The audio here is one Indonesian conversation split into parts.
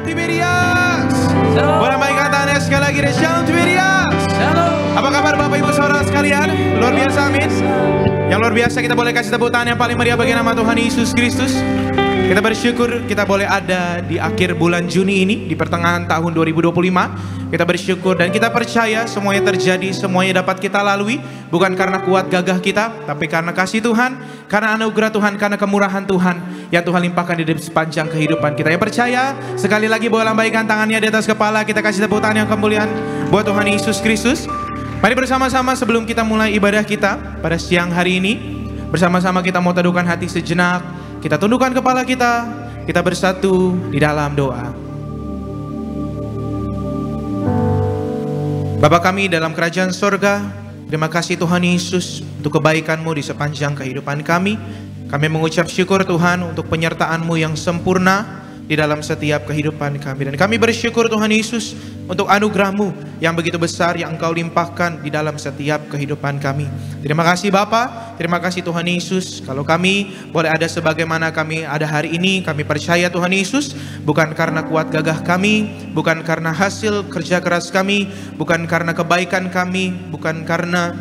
Tiberias. Boleh lambaikan tangannya sekali lagi deh. Shalom Tiberias. Apa kabar Bapak Ibu Saudara sekalian? Luar biasa, amin. Yang luar biasa, kita boleh kasih tepuk tangan yang paling meriah bagi nama Tuhan Yesus Kristus. Kita bersyukur kita boleh ada di akhir bulan Juni ini, di pertengahan tahun 2025. Kita bersyukur dan kita percaya semuanya terjadi, semuanya dapat kita lalui. Bukan karena kuat gagah kita, tapi karena kasih Tuhan, karena anugerah Tuhan, karena kemurahan Tuhan yang Tuhan limpahkan di sepanjang kehidupan kita. Yang percaya, sekali lagi boleh lambaikan tangannya di atas kepala. Kita kasih tepuk tangan yang kemuliaan buat Tuhan Yesus Kristus. Mari bersama-sama sebelum kita mulai ibadah kita pada siang hari ini, bersama-sama kita mau teduhkan hati sejenak. Kita tundukkan kepala kita bersatu di dalam doa. Bapa kami dalam kerajaan sorga, terima kasih Tuhan Yesus untuk kebaikan-Mu di sepanjang kehidupan kami. Kami mengucap syukur Tuhan untuk penyertaan-Mu yang sempurna di dalam setiap kehidupan kami. Dan kami bersyukur Tuhan Yesus untuk anugerah-Mu yang begitu besar yang Engkau limpahkan di dalam setiap kehidupan kami. Terima kasih Bapa, terima kasih Tuhan Yesus. Kalau kami boleh ada sebagaimana kami ada hari ini, kami percaya Tuhan Yesus, bukan karena kuat gagah kami, bukan karena hasil kerja keras kami, bukan karena kebaikan kami, bukan karena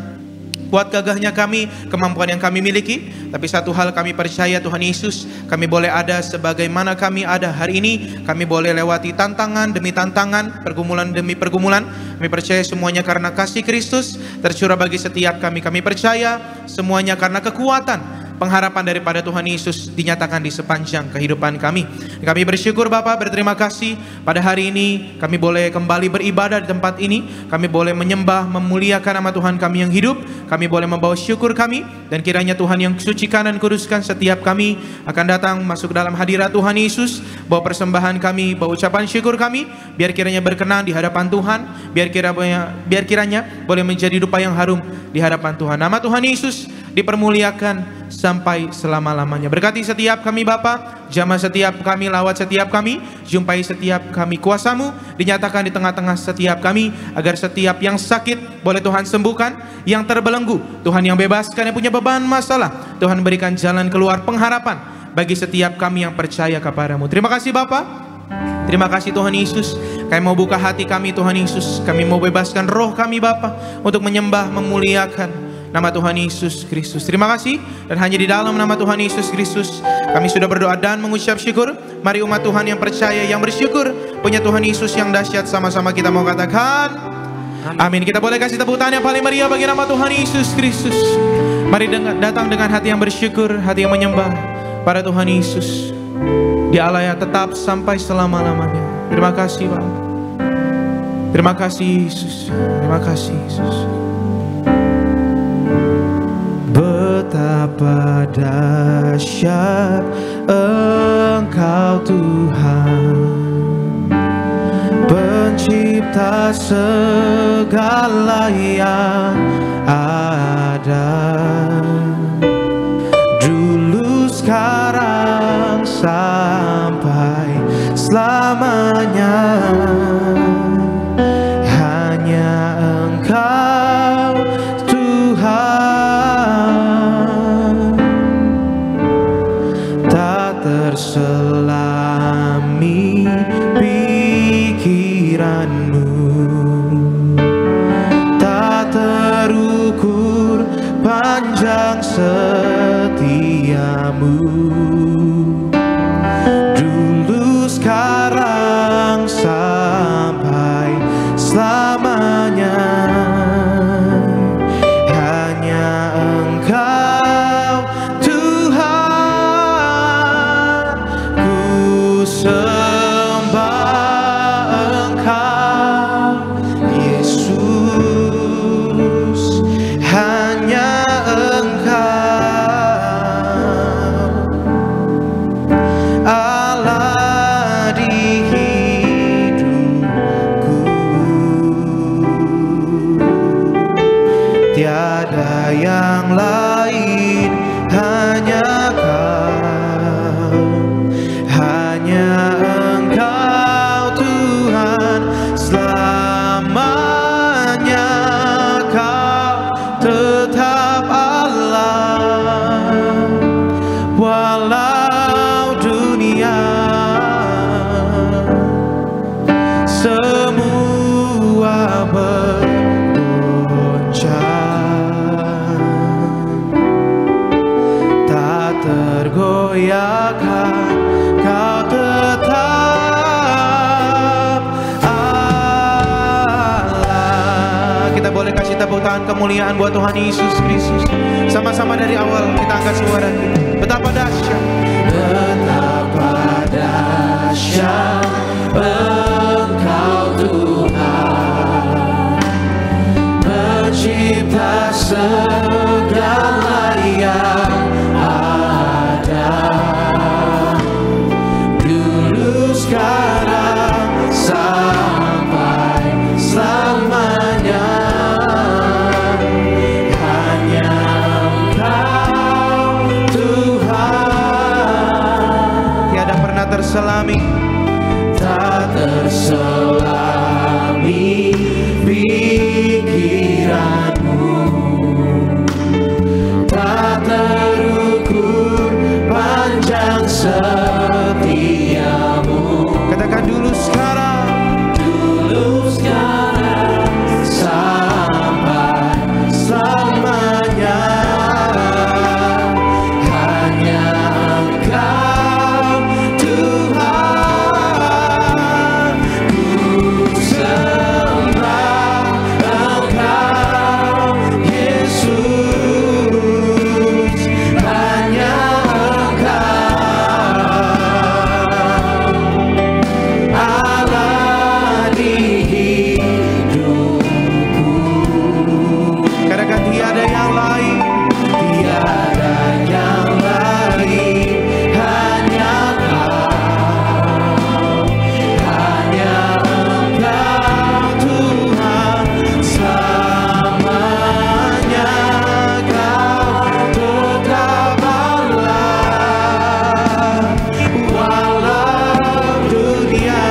kuat gagahnya kami, kemampuan yang kami miliki. Tapi satu hal kami percaya Tuhan Yesus, kami boleh ada sebagaimana kami ada hari ini. Kami boleh lewati tantangan demi tantangan, pergumulan demi pergumulan. Kami percaya semuanya karena kasih Kristus tercurah bagi setiap kami. Kami percaya semuanya karena kekuatan, pengharapan daripada Tuhan Yesus dinyatakan di sepanjang kehidupan kami. Kami bersyukur Bapa, berterima kasih pada hari ini kami boleh kembali beribadah di tempat ini. Kami boleh menyembah, memuliakan nama Tuhan kami yang hidup. Kami boleh membawa syukur kami, dan kiranya Tuhan yang sucikan dan kuduskan setiap kami akan datang masuk dalam hadirat Tuhan Yesus. Bawa persembahan kami, bawa ucapan syukur kami, biar kiranya berkenan di hadapan Tuhan. Biar kiranya boleh menjadi dupa yang harum di hadapan Tuhan. Nama Tuhan Yesus dipermuliakan sampai selama-lamanya. Berkati setiap kami Bapa, jamah setiap kami, lawat setiap kami, jumpai setiap kami, kuasa-Mu dinyatakan di tengah-tengah setiap kami, agar setiap yang sakit boleh Tuhan sembuhkan, yang terbelenggu Tuhan yang bebaskan, yang punya beban masalah Tuhan berikan jalan keluar pengharapan bagi setiap kami yang percaya kepada-Mu. Terima kasih Bapa, terima kasih Tuhan Yesus. Kami mau buka hati kami Tuhan Yesus, kami mau bebaskan roh kami Bapa untuk menyembah, memuliakan nama Tuhan Yesus Kristus. Terima kasih, dan hanya di dalam nama Tuhan Yesus Kristus kami sudah berdoa dan mengucap syukur. Mari umat Tuhan yang percaya, yang bersyukur punya Tuhan Yesus yang dahsyat, sama-sama kita mau katakan amin. Kita boleh kasih tepuk tangan yang paling meriah bagi nama Tuhan Yesus Kristus. Mari datang dengan hati yang bersyukur, hati yang menyembah pada Tuhan Yesus. Dia Allah yang tetap sampai selama-lamanya. Terima kasih Bapa, terima kasih Yesus, terima kasih Yesus. Betapa dahsyat Engkau Tuhan, pencipta segala yang ada, dulu, sekarang, sampai selamanya. Hanya Engkau Tuhan, tak terselami pikiran-Mu, tak terukur panjang setia-Mu, dulu, sekarang, sampai selamanya. Hanya Engkau Tuhan, ku sembah Engkau Yesus. Hanya Engkau Allah di hidupku, tiada yang lain, hanya Kau, hanya Engkau Tuhan, selamanya Kau tetap Allah. Walau dunia tergoyahkan, Kau tetap Allah. Kita boleh kasih tepuk tangan kemuliaan buat Tuhan Yesus Kristus. Sama-sama dari awal kita angkat suara kita. Betapa dahsyat, betapa dahsyat Engkau Tuhan, pencipta segala yang ada, dulu sekarang sampai selamanya. Hanya Engkau Tuhan, tiada pernah terselami, tak terselami pikiranmu, tak terukur panjang setiamu. Katakan dulu sekarang sampai selamanya. Hanya Engkau Tuhan, ku sembah Engkau Yesus. Hanya Engkau Allah di hidupku. Katakan tiada yang lain, tiada yang lain. Hanya Engkau Tuhan, selamanya Kau tetap Allah, walau dunia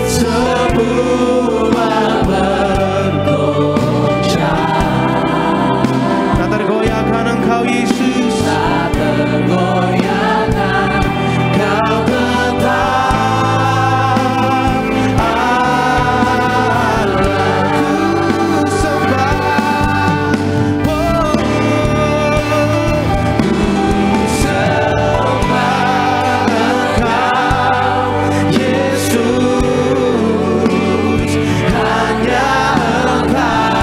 semua bergoncang. Tak tergoyahkan Engkau Yesus, tak tergoyahkan, Kau tetap Allah. Ku sembah, oh, ku sembah Engkau Yesus. Hanya Engkau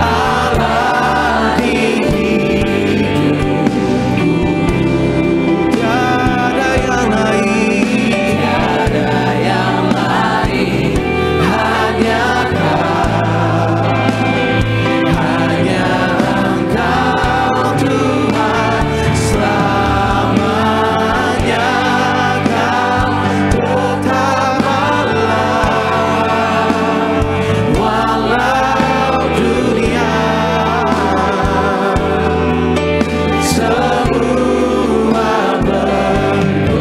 Allah di hidupku. Tiada yang lain, tiada yang lain. Hanya Engkau Tuhan, selamanya Kau tetap Allah, walau dunia semua bergoncang.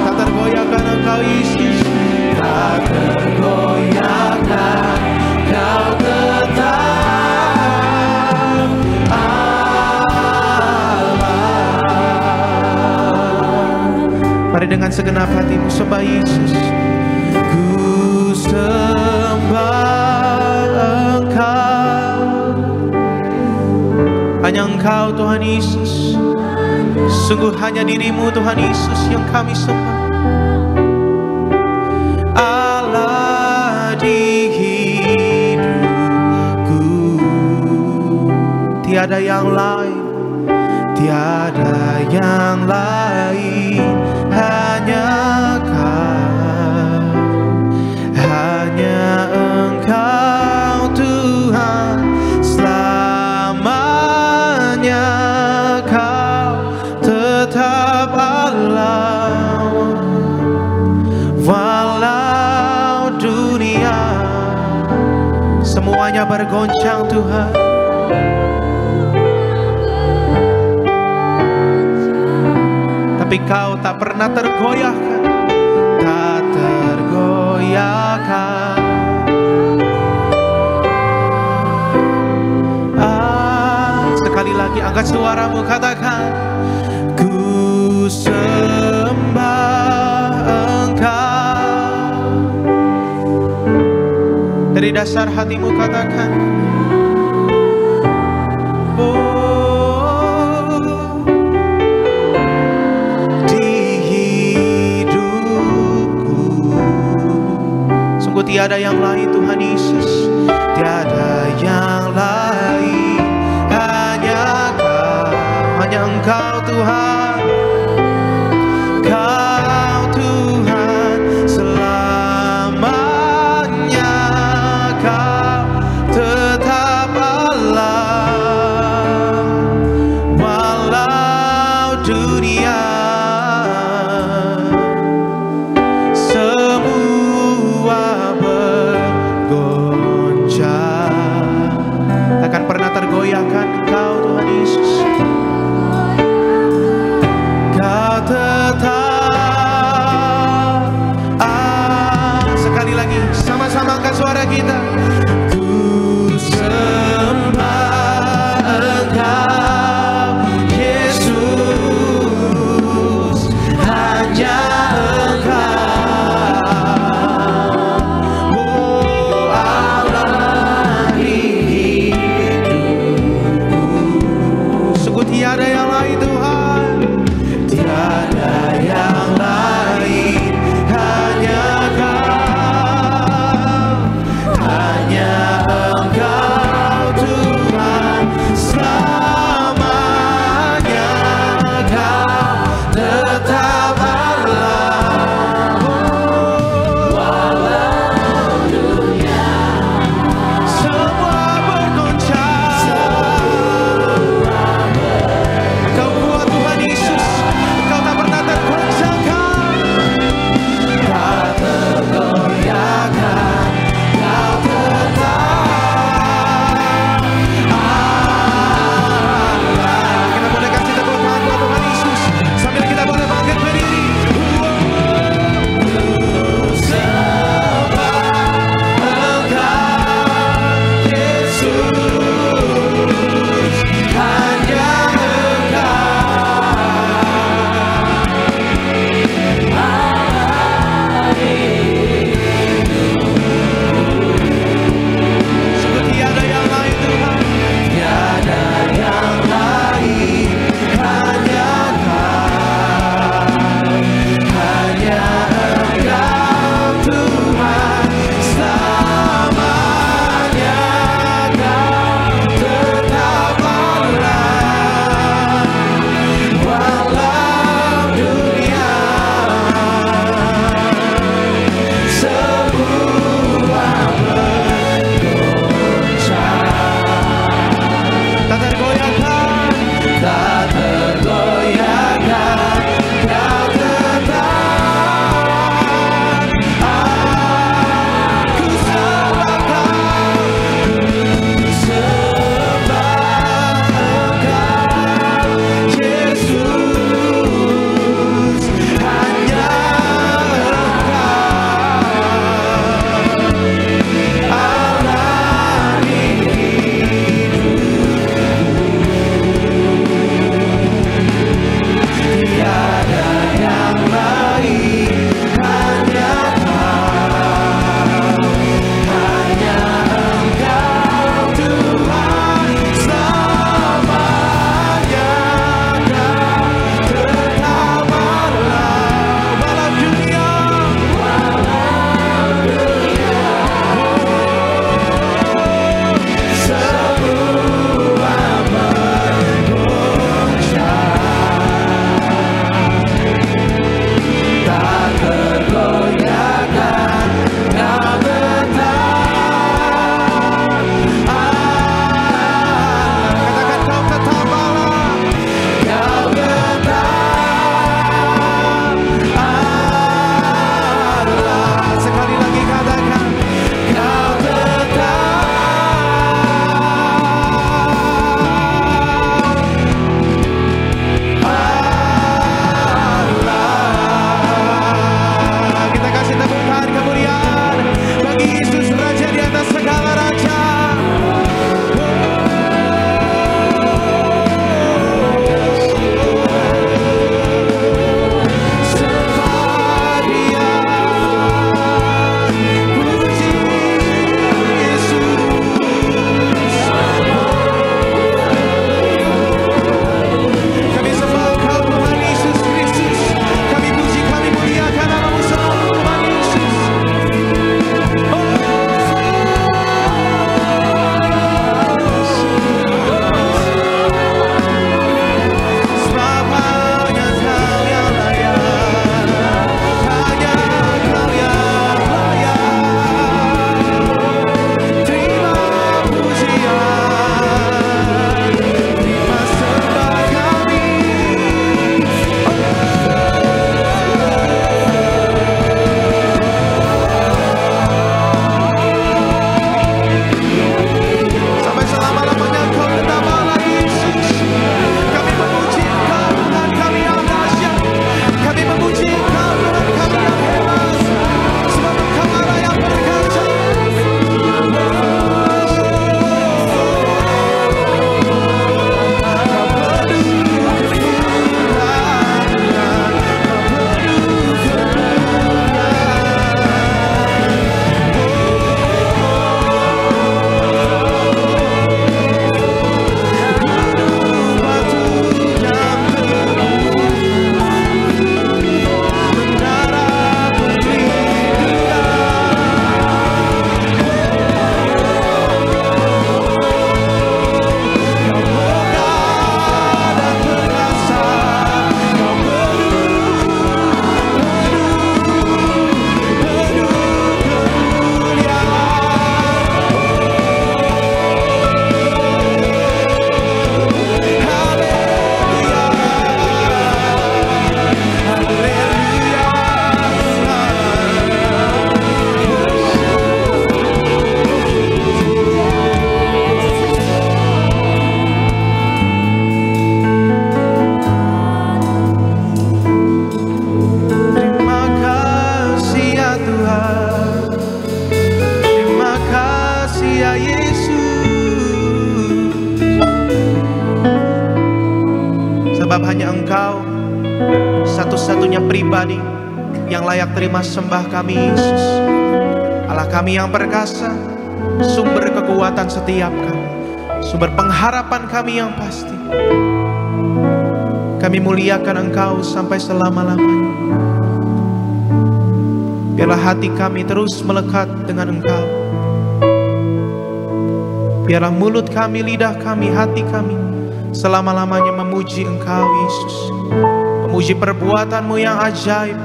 Tak tergoyahkan Engkau Yesus, tak tergoyahkan, Kau tetap Allah. Mari dengan segenap hatimu sembah Yesus. Ku sembah Engkau, hanya Engkau Tuhan Yesus. Sungguh hanya dirimu Tuhan Yesus yang kami sembah. Allah di hidupku, tiada yang lain, tiada yang lain. Hanya Kau, hanya Engkau Tuhan, selamanya Kau tetap Allah, walau dunia semuanya bergoncang Tuhan. Tapi Kau tak pernah tergoyahkan, tak tergoyahkan. Sekali lagi angkat suaramu, katakan, ku sembah. Dari dasar hatimu katakan, tiada yang lain Tuhan Yesus, tiada yang lain, hanya Kau, hanya Engkau Tuhan, Kau Tuhan selamanya, Kau tetap Allah, walau dunia takkan pernah tergoyahkan Engkau Tuhan Yesus. Kau tetap sekali lagi sama-sama angkat suara kita. Ku sembah Engkau Yesus, hanya tiada yang lain Tuhan, tiada yang lain, hanya Kau, hanya Sebab hanya Engkau satu-satunya pribadi yang layak terima sembah kami, Yesus. Allah kami yang perkasa, sumber kekuatan setiap kami, sumber pengharapan kami yang pasti. Kami muliakan Engkau sampai selama-lamanya. Biarlah hati kami terus melekat dengan Engkau. Biarlah mulut kami, lidah kami, hati kami selama-lamanya memuji Engkau, Yesus. Memuji perbuatan-Mu yang ajaib.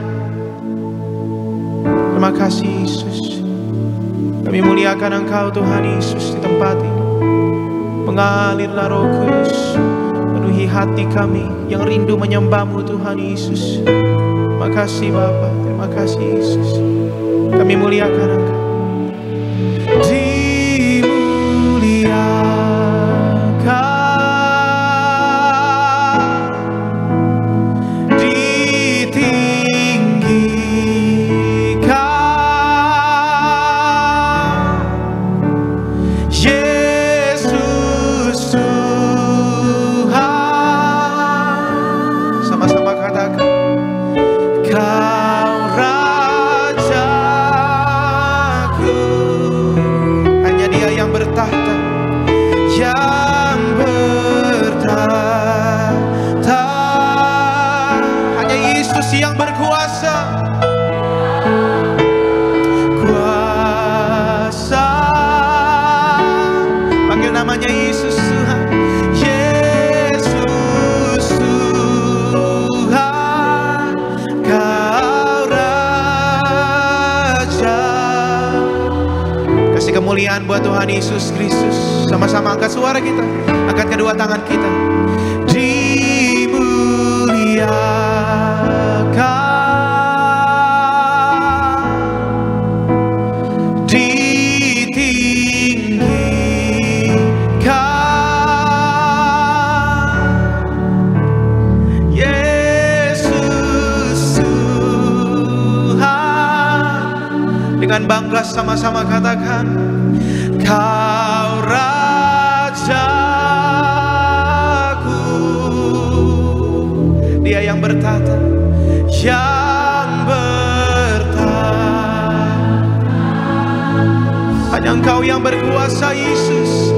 Terima kasih, Yesus. Kami muliakan Engkau, Tuhan Yesus, di tempat ini. Mengalirlah Roh Kudus, penuhi hati kami yang rindu menyembah-Mu, Tuhan Yesus. Terima kasih Bapa, terima kasih Yesus. Kami muliakan Engkau. Kemuliaan buat Tuhan Yesus Kristus. Sama-sama angkat suara kita, angkat kedua tangan kita. Dimuliakan, ditinggikan, Yesus Tuhan. Dengan bangga sama-sama katakan, Kau Rajaku. Dia yang bertata, yang bertata. Hanya Engkau yang berkuasa, Yesus,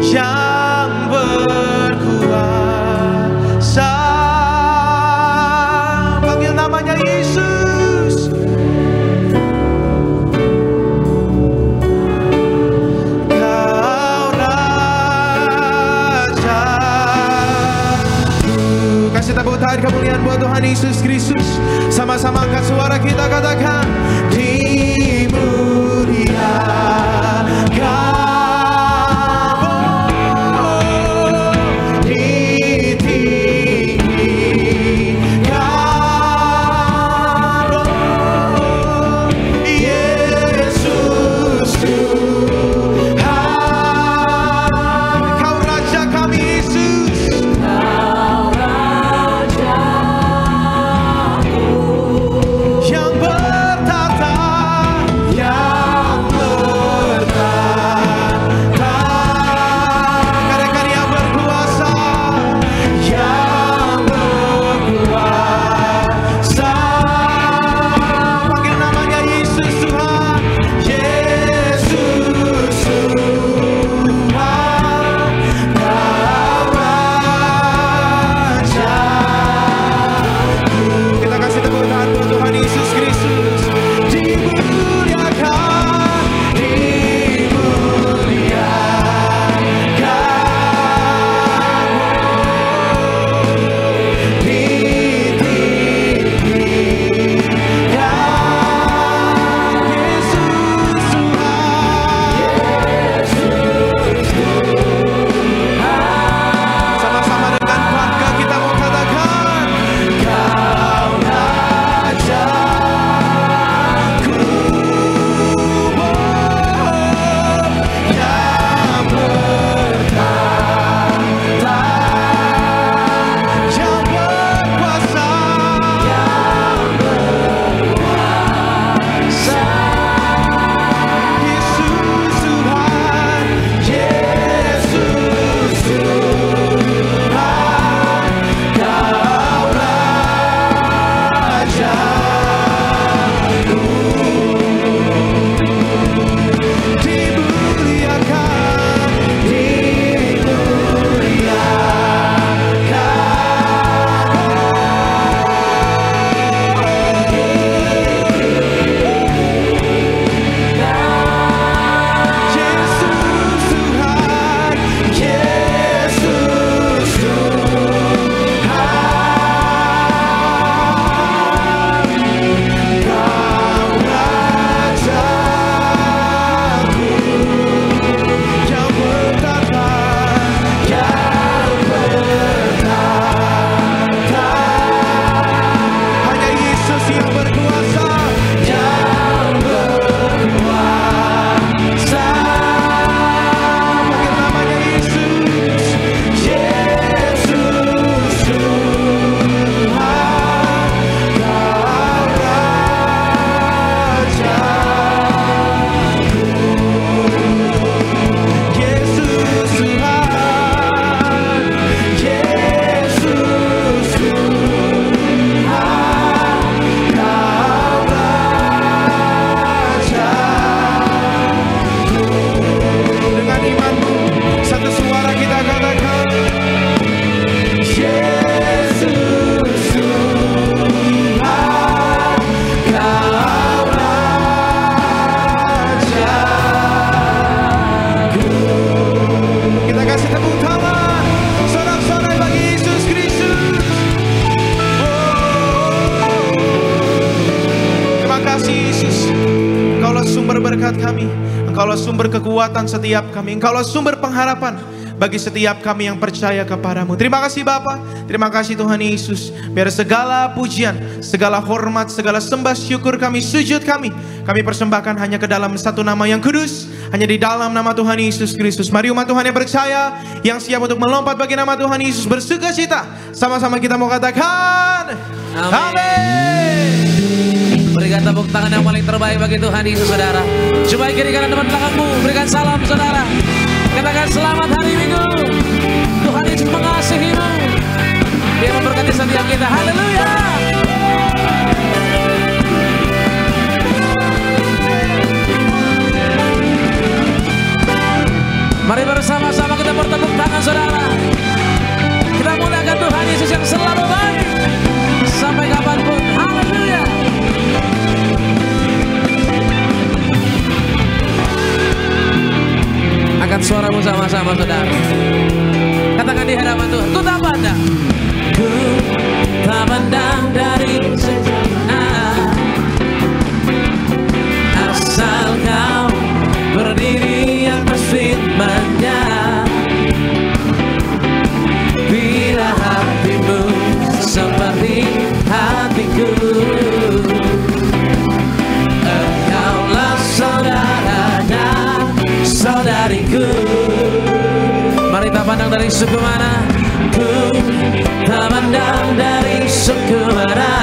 yang berkuasa. Panggil namanya Yesus. Tepuk tangan kemuliaan buat Tuhan Yesus Kristus. Sama-sama angkat suara kita, katakan, dimuliakan, ditinggikan, Yesus Tuhan. Kau Raja kami, Yesus. Yang sumber kekuatan setiap kami. Engkaulah sumber pengharapan bagi setiap kami yang percaya kepadamu. Terima kasih Bapa, terima kasih Tuhan Yesus. Biar segala pujian, segala hormat, segala sembah syukur kami, sujud kami persembahkan hanya ke dalam satu nama yang kudus, hanya di dalam nama Tuhan Yesus Kristus. Mari umat Tuhan yang percaya, yang siap untuk melompat bagi nama Tuhan Yesus, bersuka cita. Sama-sama kita mau katakan amin. Berikan tepuk tangan yang paling terbaik bagi Tuhan Yesus, saudara. Coba kiri kanan teman belakangmu, berikan salam, saudara. Katakan selamat hari Minggu. Tuhan Yesus mengasihimu. Dia memberkati setiap kita. Haleluya. Mari bersama-sama kita bertepuk tangan, saudara. Kita muliakan Tuhan Yesus yang selalu baik sampai kapanpun. Haleluya. Angkat suaramu sama-sama, saudara. Katakan di hadapan Tuhan, ku tak pandang, ku tak pandang dari sejauh mana, asal kau berdiri atas firman-Nya. Bila hatimu seperti hatiku, engkaulah saudaranya, saudariku. Mari tak pandang dari suku mana, ku tak pandang dari suku mana,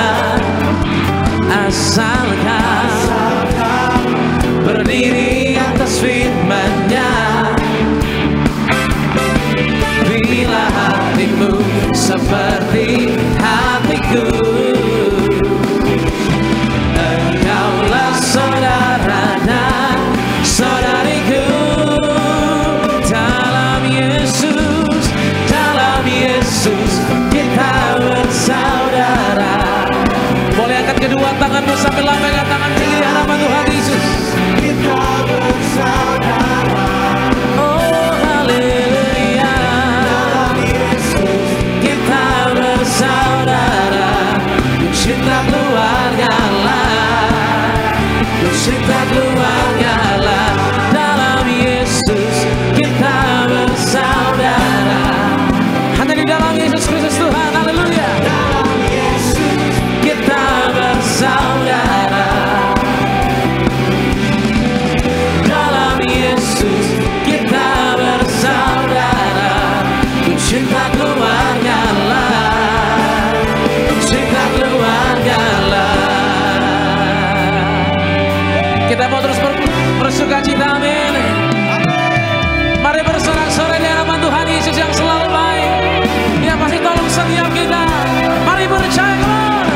asal kau berdiri atas firman-Nya. Bila hatimu seperti hatiku, engkaulah saudara dan saudariku. Dalam Yesus kita bersaudara. Boleh angkat kedua tanganmu sambil lambaikan tangan kiri di hadapan Tuhan Yesus. Kita bersaudara. Oh haleluya. Dalam Yesus kita bersaudara. Cinta keluarga lah, cinta keluarga lah. Dalam Yesus kita bersaudara. Hanya di dalam Yesus Kristus Tuhan. Haleluya. Dalam Yesus kita bersaudara. Dalam Yesus kita bersaudara. Cinta keluarga lah, cinta keluarga lah. Kita mau terus bersuka cita, amin. Mari bersorak-sorai di hadapan Tuhan Yesus yang selalu baik. Dia pasti tolong setiap kita. Mari percaya, Lord.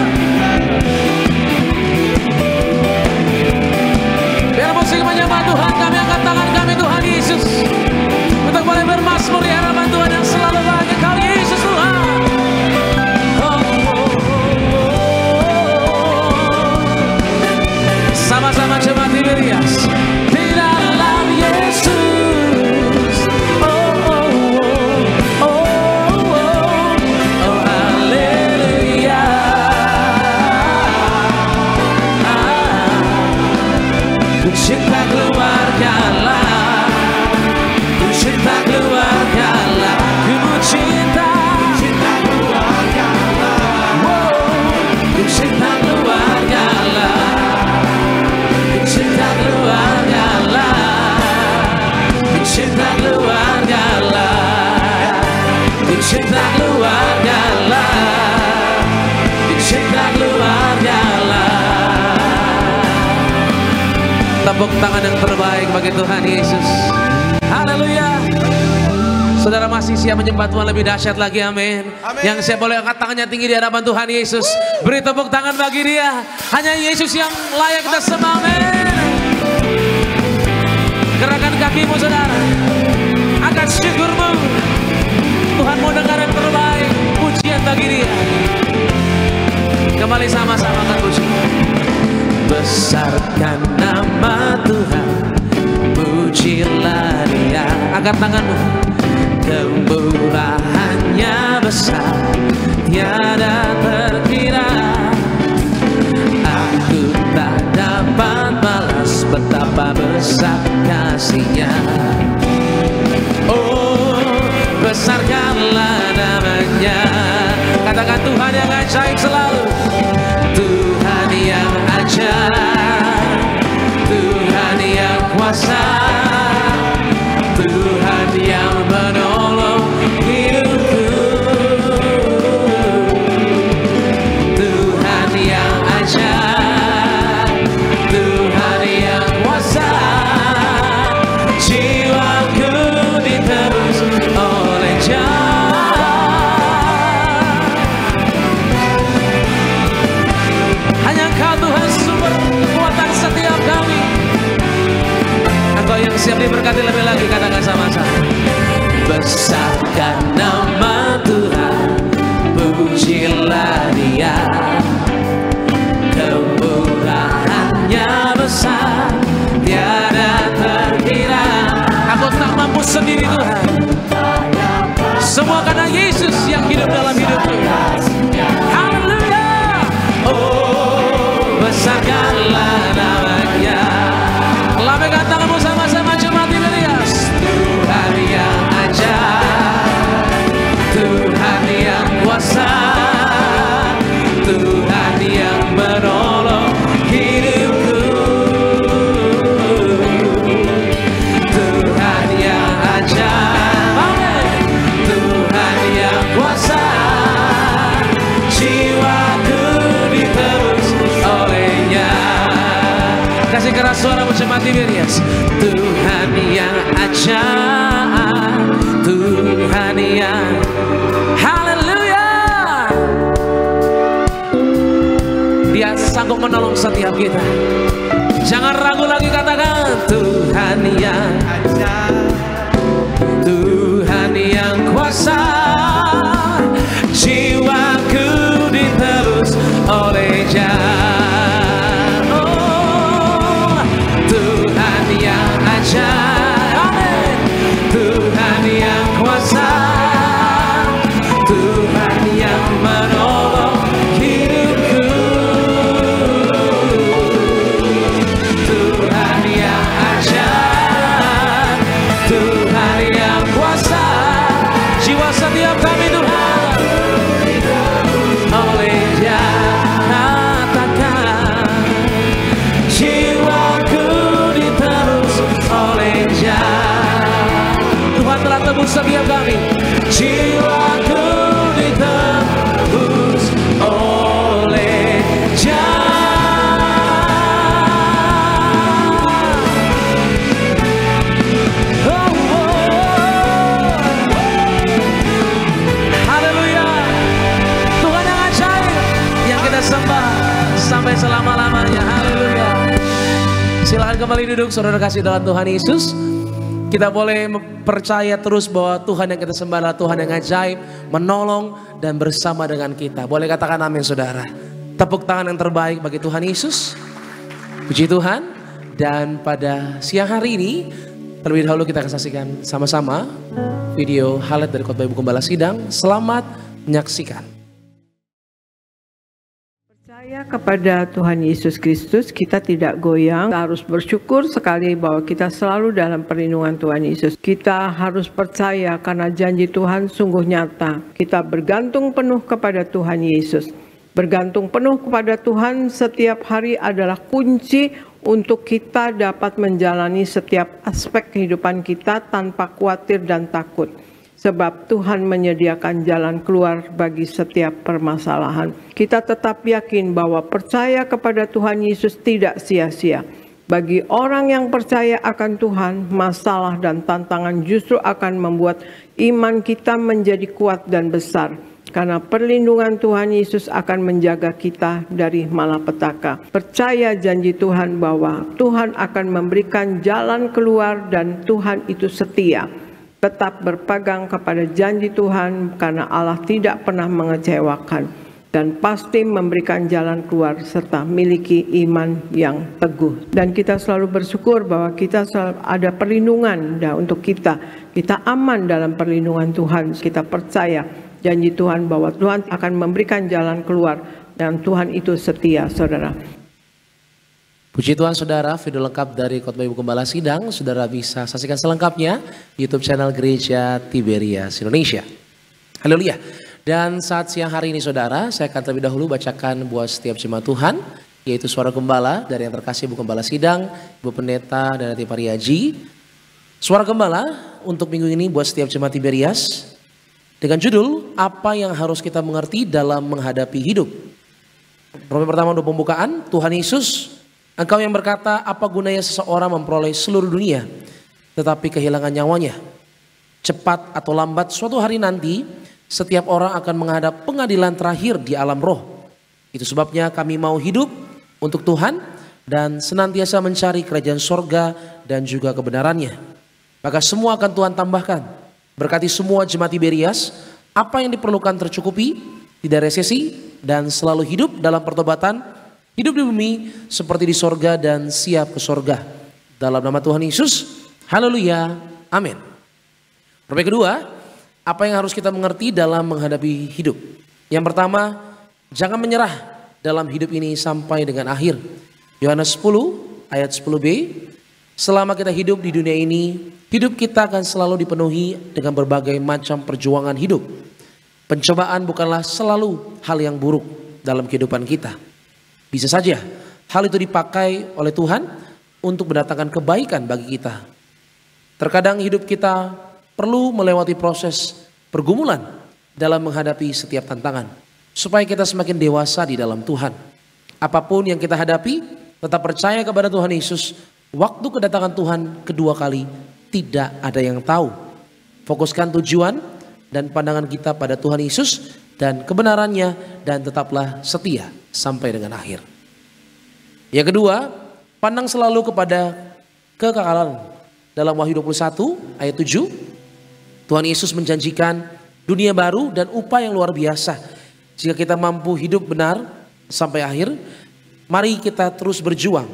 Biar musik menyembah Tuhan, kami angkat tangan kami Tuhan Yesus untuk boleh bermazmur di hadapan Tuhan yang selalu baik. Engkau Yesus Tuhan. Sama-sama jemaat Tiberias. Di dalam Yesus. Haleluya. Ku cinta keluarga lah, ku cinta keluarga lah, ku cinta keluarga lah, ku cinta keluarga lah, ku cinta keluarga lah, ku cinta keluarga lah, ku cinta keluarga lah, ku cinta keluarga lah. Tepuk tangan yang terbaik bagi Tuhan Yesus. Haleluya. Saudara masih siap menyembah Tuhan lebih dahsyat lagi, amin. Yang siap boleh angkat tangannya tinggi di hadapan Tuhan Yesus. Beri tepuk tangan bagi Dia. Hanya Yesus yang layak kita sembah, amin. Gerakan kakimu, saudara. Angkat syukurmu. Tuhan mau dengar yang terbaik. Pujian bagi Dia. Kembali sama-sama angkat puji. Besarkan nama Tuhan, pujilah Dia. Angkat tanganmu. Kemurahannya besar, tiada terkira. Aku tak dapat balas betapa besar kasih kasih-Nya. Oh, besarkanlah namanya. Katakan Tuhan yang ajaib selalu. Tuhan yang ajaib, Tuhan yang kuasa, Tuhan yang menolong hidupku. Tuhan yang ajaib, Tuhan yang kuasa, jiwaku ditebus oleh Dia. Hanya Engkau Tuhan sumber kekuatan setiap kami. Engkau yang siap diberkati lebih lagi, katakan sama-sama. Besarkan nama Tuhan, pujilah Dia. Kemurahan-Nya besar, tiada terkira. Aku tak mampu sendiri Tuhan, semua karena Yesus yang hidup dalam hidupku. Haleluya. Oh, besarkanlah namanya. Lambaikan tanganmu sama-sama jemaat Tiberias. Tuhan yang ajaib, Tuhan yang kuasa, Tuhan yang menolong hidupku. Tuhan yang ajaib, Tuhan yang kuasa, jiwaku ditebus oleh-Nya. Kasih keras suara jemaat Tiberias. Tuhan yang ajaib, Tuhan yang haleluya. Dia sanggup menolong setiap kita. Jangan ragu lagi, katakan Tuhan yang ajaib, Tuhan yang kuasa, jiwaku ditebus oleh Dia. Oh, Tuhan yang ajaib, Tuhan yang kuasa, Tuhan yang menolong hidupku. Tuhan yang ajaib, Tuhan yang kuasa, jiwa setiap kami Tuhan oleh Dia. Katakan jiwaku ditebus oleh Dia. Tuhan telah tebus setiap kami. Jiwaku ditebus oleh Dia. Oh, oh. Haleluya. Tuhan yang ajaib, yang kita sembah sampai selama-lamanya. Haleluya. Silakan kembali duduk, saudara kasih dalam Tuhan Yesus. Kita boleh percaya terus bahwa Tuhan yang kita sembah adalah Tuhan yang ajaib, menolong dan bersama dengan kita. Boleh katakan amin saudara. Tepuk tangan yang terbaik bagi Tuhan Yesus. Puji Tuhan. Dan pada siang hari ini, terlebih dahulu kita akan saksikan sama-sama video highlight dari khotbah Ibu Gembala Sidang. Selamat menyaksikan. Percaya kepada Tuhan Yesus Kristus, kita tidak goyang. Kita harus bersyukur sekali bahwa kita selalu dalam perlindungan Tuhan Yesus. Kita harus percaya karena janji Tuhan sungguh nyata. Kita bergantung penuh kepada Tuhan Yesus. Bergantung penuh kepada Tuhan setiap hari adalah kunci untuk kita dapat menjalani setiap aspek kehidupan kita tanpa khawatir dan takut. Sebab Tuhan menyediakan jalan keluar bagi setiap permasalahan. Kita tetap yakin bahwa percaya kepada Tuhan Yesus tidak sia-sia. Bagi orang yang percaya akan Tuhan, masalah dan tantangan justru akan membuat iman kita menjadi kuat dan besar. Karena perlindungan Tuhan Yesus akan menjaga kita dari malapetaka. Percaya janji Tuhan bahwa Tuhan akan memberikan jalan keluar dan Tuhan itu setia. Tetap berpegang kepada janji Tuhan karena Allah tidak pernah mengecewakan. Dan pasti memberikan jalan keluar serta miliki iman yang teguh. Dan kita selalu bersyukur bahwa kita selalu ada perlindungan untuk kita. Kita aman dalam perlindungan Tuhan. Kita percaya janji Tuhan bahwa Tuhan akan memberikan jalan keluar dan Tuhan itu setia, saudara. Puji Tuhan saudara, video lengkap dari Khotbah Ibu Gembala Sidang saudara bisa saksikan selengkapnya YouTube channel Gereja Tiberias Indonesia. Haleluya. Dan saat siang hari ini saudara, saya akan terlebih dahulu bacakan buat setiap jemaat Tuhan, yaitu suara gembala dari yang terkasih Ibu Gembala Sidang, Ibu Pendeta dan Ati Pariaji. Suara gembala untuk minggu ini buat setiap jemaat Tiberias dengan judul apa yang harus kita mengerti dalam menghadapi hidup. Roma pertama untuk pembukaan, Tuhan Yesus, Engkau yang berkata apa gunanya seseorang memperoleh seluruh dunia tetapi kehilangan nyawanya. Cepat atau lambat suatu hari nanti setiap orang akan menghadap pengadilan terakhir di alam roh. Itu sebabnya kami mau hidup untuk Tuhan dan senantiasa mencari kerajaan sorga dan juga kebenarannya. Maka semua akan Tuhan tambahkan. Berkati semua jemaat Tiberias, apa yang diperlukan tercukupi, tidak resesi, dan selalu hidup dalam pertobatan, hidup di bumi seperti di sorga dan siap ke sorga. Dalam nama Tuhan Yesus, haleluya, amin. Yang kedua, apa yang harus kita mengerti dalam menghadapi hidup? Yang pertama, jangan menyerah dalam hidup ini sampai dengan akhir. Yohanes 10 ayat 10b, selama kita hidup di dunia ini, hidup kita akan selalu dipenuhi dengan berbagai macam perjuangan hidup. Pencobaan bukanlah selalu hal yang buruk dalam kehidupan kita. Bisa saja hal itu dipakai oleh Tuhan untuk mendatangkan kebaikan bagi kita. Terkadang hidup kita perlu melewati proses pergumulan dalam menghadapi setiap tantangan, supaya kita semakin dewasa di dalam Tuhan. Apapun yang kita hadapi, tetap percaya kepada Tuhan Yesus. Waktu kedatangan Tuhan kedua kali tidak ada yang tahu. Fokuskan tujuan dan pandangan kita pada Tuhan Yesus dan kebenarannya, dan tetaplah setia sampai dengan akhir. Yang kedua, pandang selalu kepada kekekalan. Dalam Wahyu 21 ayat 7, Tuhan Yesus menjanjikan dunia baru dan upah yang luar biasa. Jika kita mampu hidup benar sampai akhir, mari kita terus berjuang.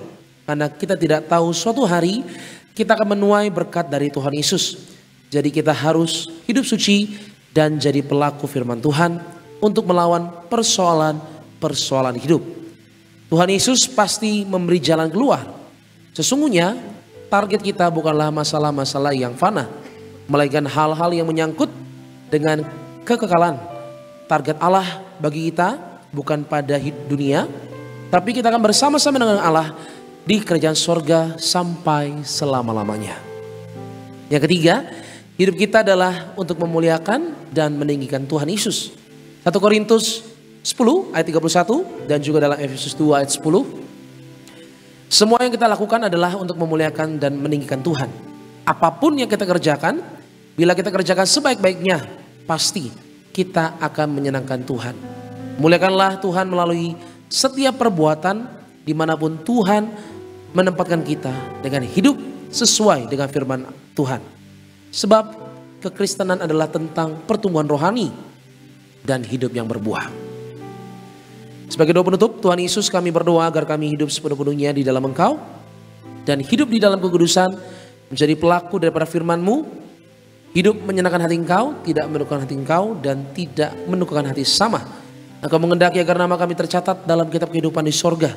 Karena kita tidak tahu suatu hari kita akan menuai berkat dari Tuhan Yesus. Jadi kita harus hidup suci dan jadi pelaku firman Tuhan untuk melawan persoalan-persoalan hidup. Tuhan Yesus pasti memberi jalan keluar. Sesungguhnya target kita bukanlah masalah-masalah yang fana, melainkan hal-hal yang menyangkut dengan kekekalan. Target Allah bagi kita bukan pada dunia, tapi kita akan bersama-sama dengan Allah di kerajaan sorga sampai selama-lamanya. Yang ketiga, hidup kita adalah untuk memuliakan dan meninggikan Tuhan Yesus. 1 Korintus 10 ayat 31 dan juga dalam Efesus 2 ayat 10. Semua yang kita lakukan adalah untuk memuliakan dan meninggikan Tuhan. Apapun yang kita kerjakan, bila kita kerjakan sebaik-baiknya, pasti kita akan menyenangkan Tuhan. Muliakanlah Tuhan melalui setiap perbuatan dimanapun Tuhan menempatkan kita dengan hidup sesuai dengan firman Tuhan. Sebab kekristenan adalah tentang pertumbuhan rohani dan hidup yang berbuah. Sebagai doa penutup, Tuhan Yesus, kami berdoa agar kami hidup sepenuh-penuhnya di dalam Engkau dan hidup di dalam kekudusan, menjadi pelaku daripada firman-Mu, hidup menyenangkan hati Engkau, tidak menundukkan hati Engkau, dan tidak menundukkan hati sesama. Engkau mengendaki agar nama kami tercatat dalam kitab kehidupan di sorga.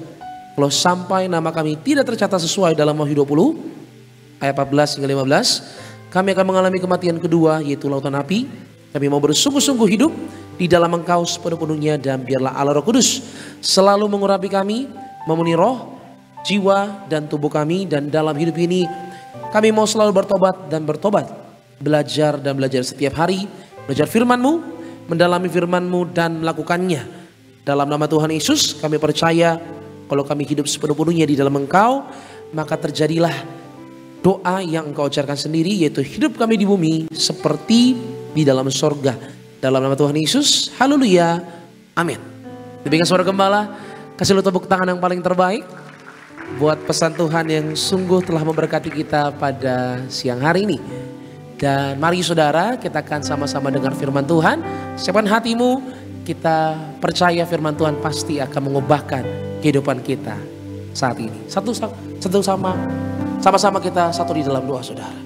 Kalau sampai nama kami tidak tercatat sesuai dalam Wahyu 20 ayat 14 hingga 15, kami akan mengalami kematian kedua, yaitu lautan api. Kami mau bersungguh-sungguh hidup di dalam Engkau sepenuh-penuhnya, dan biarlah Allah Roh Kudus selalu mengurapi kami, memenuhi roh, jiwa, dan tubuh kami. Dan dalam hidup ini kami mau selalu bertobat dan bertobat, belajar dan belajar setiap hari, belajar firman-Mu, mendalami firman-Mu dan melakukannya. Dalam nama Tuhan Yesus kami percaya kalau kami hidup sepenuh-penuhnya di dalam Engkau, maka terjadilah doa yang Engkau ajarkan sendiri, yaitu hidup kami di bumi seperti di dalam sorga. Dalam nama Tuhan Yesus, haleluya, amin. Demikian suara gembala, kasih lu tepuk tangan yang paling terbaik buat pesan Tuhan yang sungguh telah memberkati kita pada siang hari ini. Dan mari saudara, kita akan sama-sama dengar firman Tuhan. Siapkan hatimu, kita percaya firman Tuhan pasti akan mengubahkan kehidupan kita saat ini. Sama-sama kita satu di dalam doa saudara.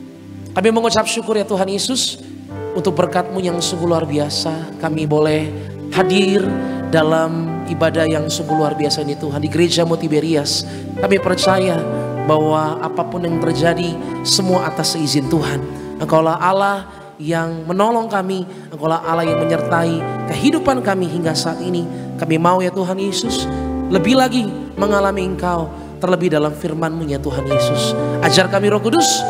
Kami mengucap syukur ya Tuhan Yesus, untuk berkat-Mu yang sungguh luar biasa. Kami boleh hadir dalam ibadah yang sungguh luar biasa ini Tuhan. Di gereja-Mu Tiberias, kami percaya bahwa apapun yang terjadi semua atas seizin Tuhan. Engkaulah Allah yang menolong kami, Engkaulah Allah yang menyertai kehidupan kami hingga saat ini. Kami mau ya Tuhan Yesus lebih lagi mengalami Engkau, terlebih dalam firman-Mu ya Tuhan Yesus. Ajar kami Roh Kudus,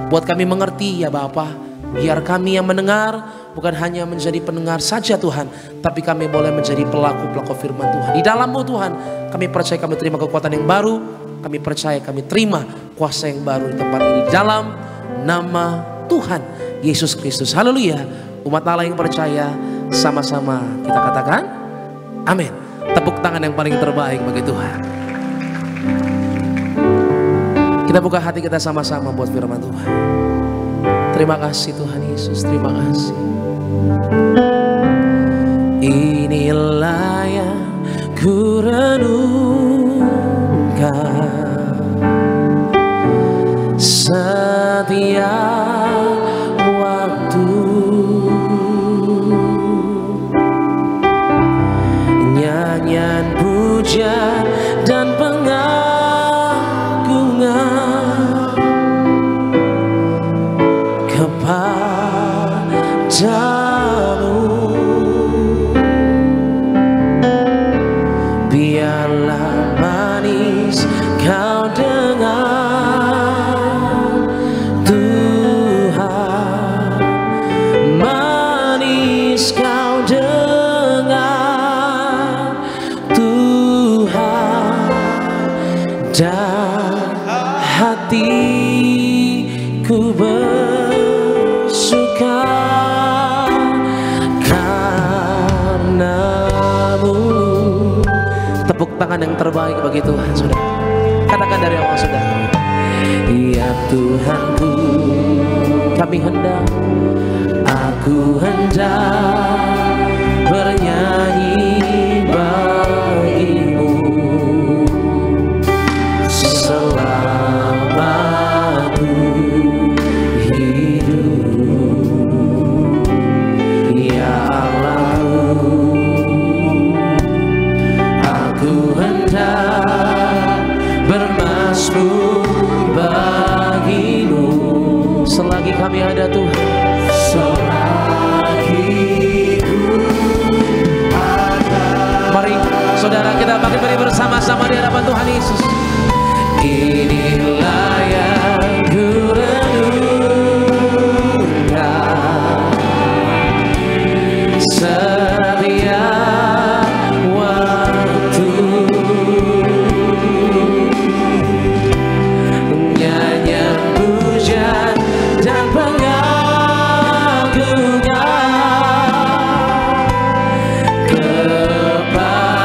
buat kami mengerti ya Bapa. Biar kami yang mendengar bukan hanya menjadi pendengar saja Tuhan, tapi kami boleh menjadi pelaku-pelaku firman Tuhan. Di dalam-Mu Tuhan, kami percaya kami terima kekuatan yang baru. Kami percaya kami terima kuasa yang baru di tempat ini. Dalam nama Tuhan Yesus Kristus. Haleluya. Umat Allah yang percaya sama-sama kita katakan amin. Tepuk tangan yang paling terbaik bagi Tuhan. Kita buka hati kita sama-sama buat firman Tuhan. Terima kasih Tuhan Yesus, terima kasih. Inilah yang ku renungkan setiap waktu, nyanyian puja dan pengagungan kepadamu. Biarlah manis kau dengar Tuhan, manis kau dengar Tuhan, dan hatiku bersuka karenamu. Tepuk tangan yang terbaik bagi Tuhan, saudara. Katakan dari awal, saudara. Ya Tuhanku, kami hendak, aku hendak bernyanyi bagimu selama aku hidup. Ya Allahku, aku hendak bermazmur bagimu selagi kami ada Tuhan, selagi ku ada. Mari saudara kita beri bersama-sama di hadapan Tuhan Yesus. Inilah yang ku renungkan setiap waktu, nyanyian puja dan pengagungan kepadamu.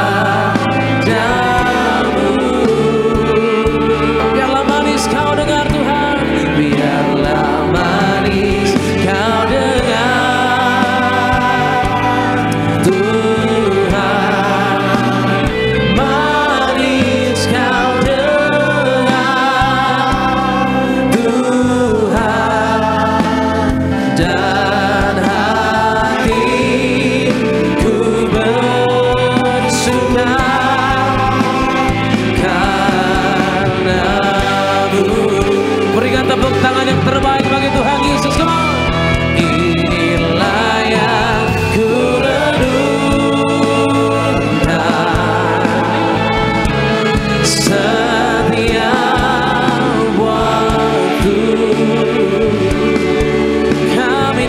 Biarlah manis kau dengar Tuhan, biarlah manis kau dengar Tuhan, manis kau dengar Tuhan, dan hatiku bersuka karenamu. Berikan tepuk tangan yang terbaik bagi Tuhan Yesus. Come on. Inilah yang ku renungkan setiap waktu, kami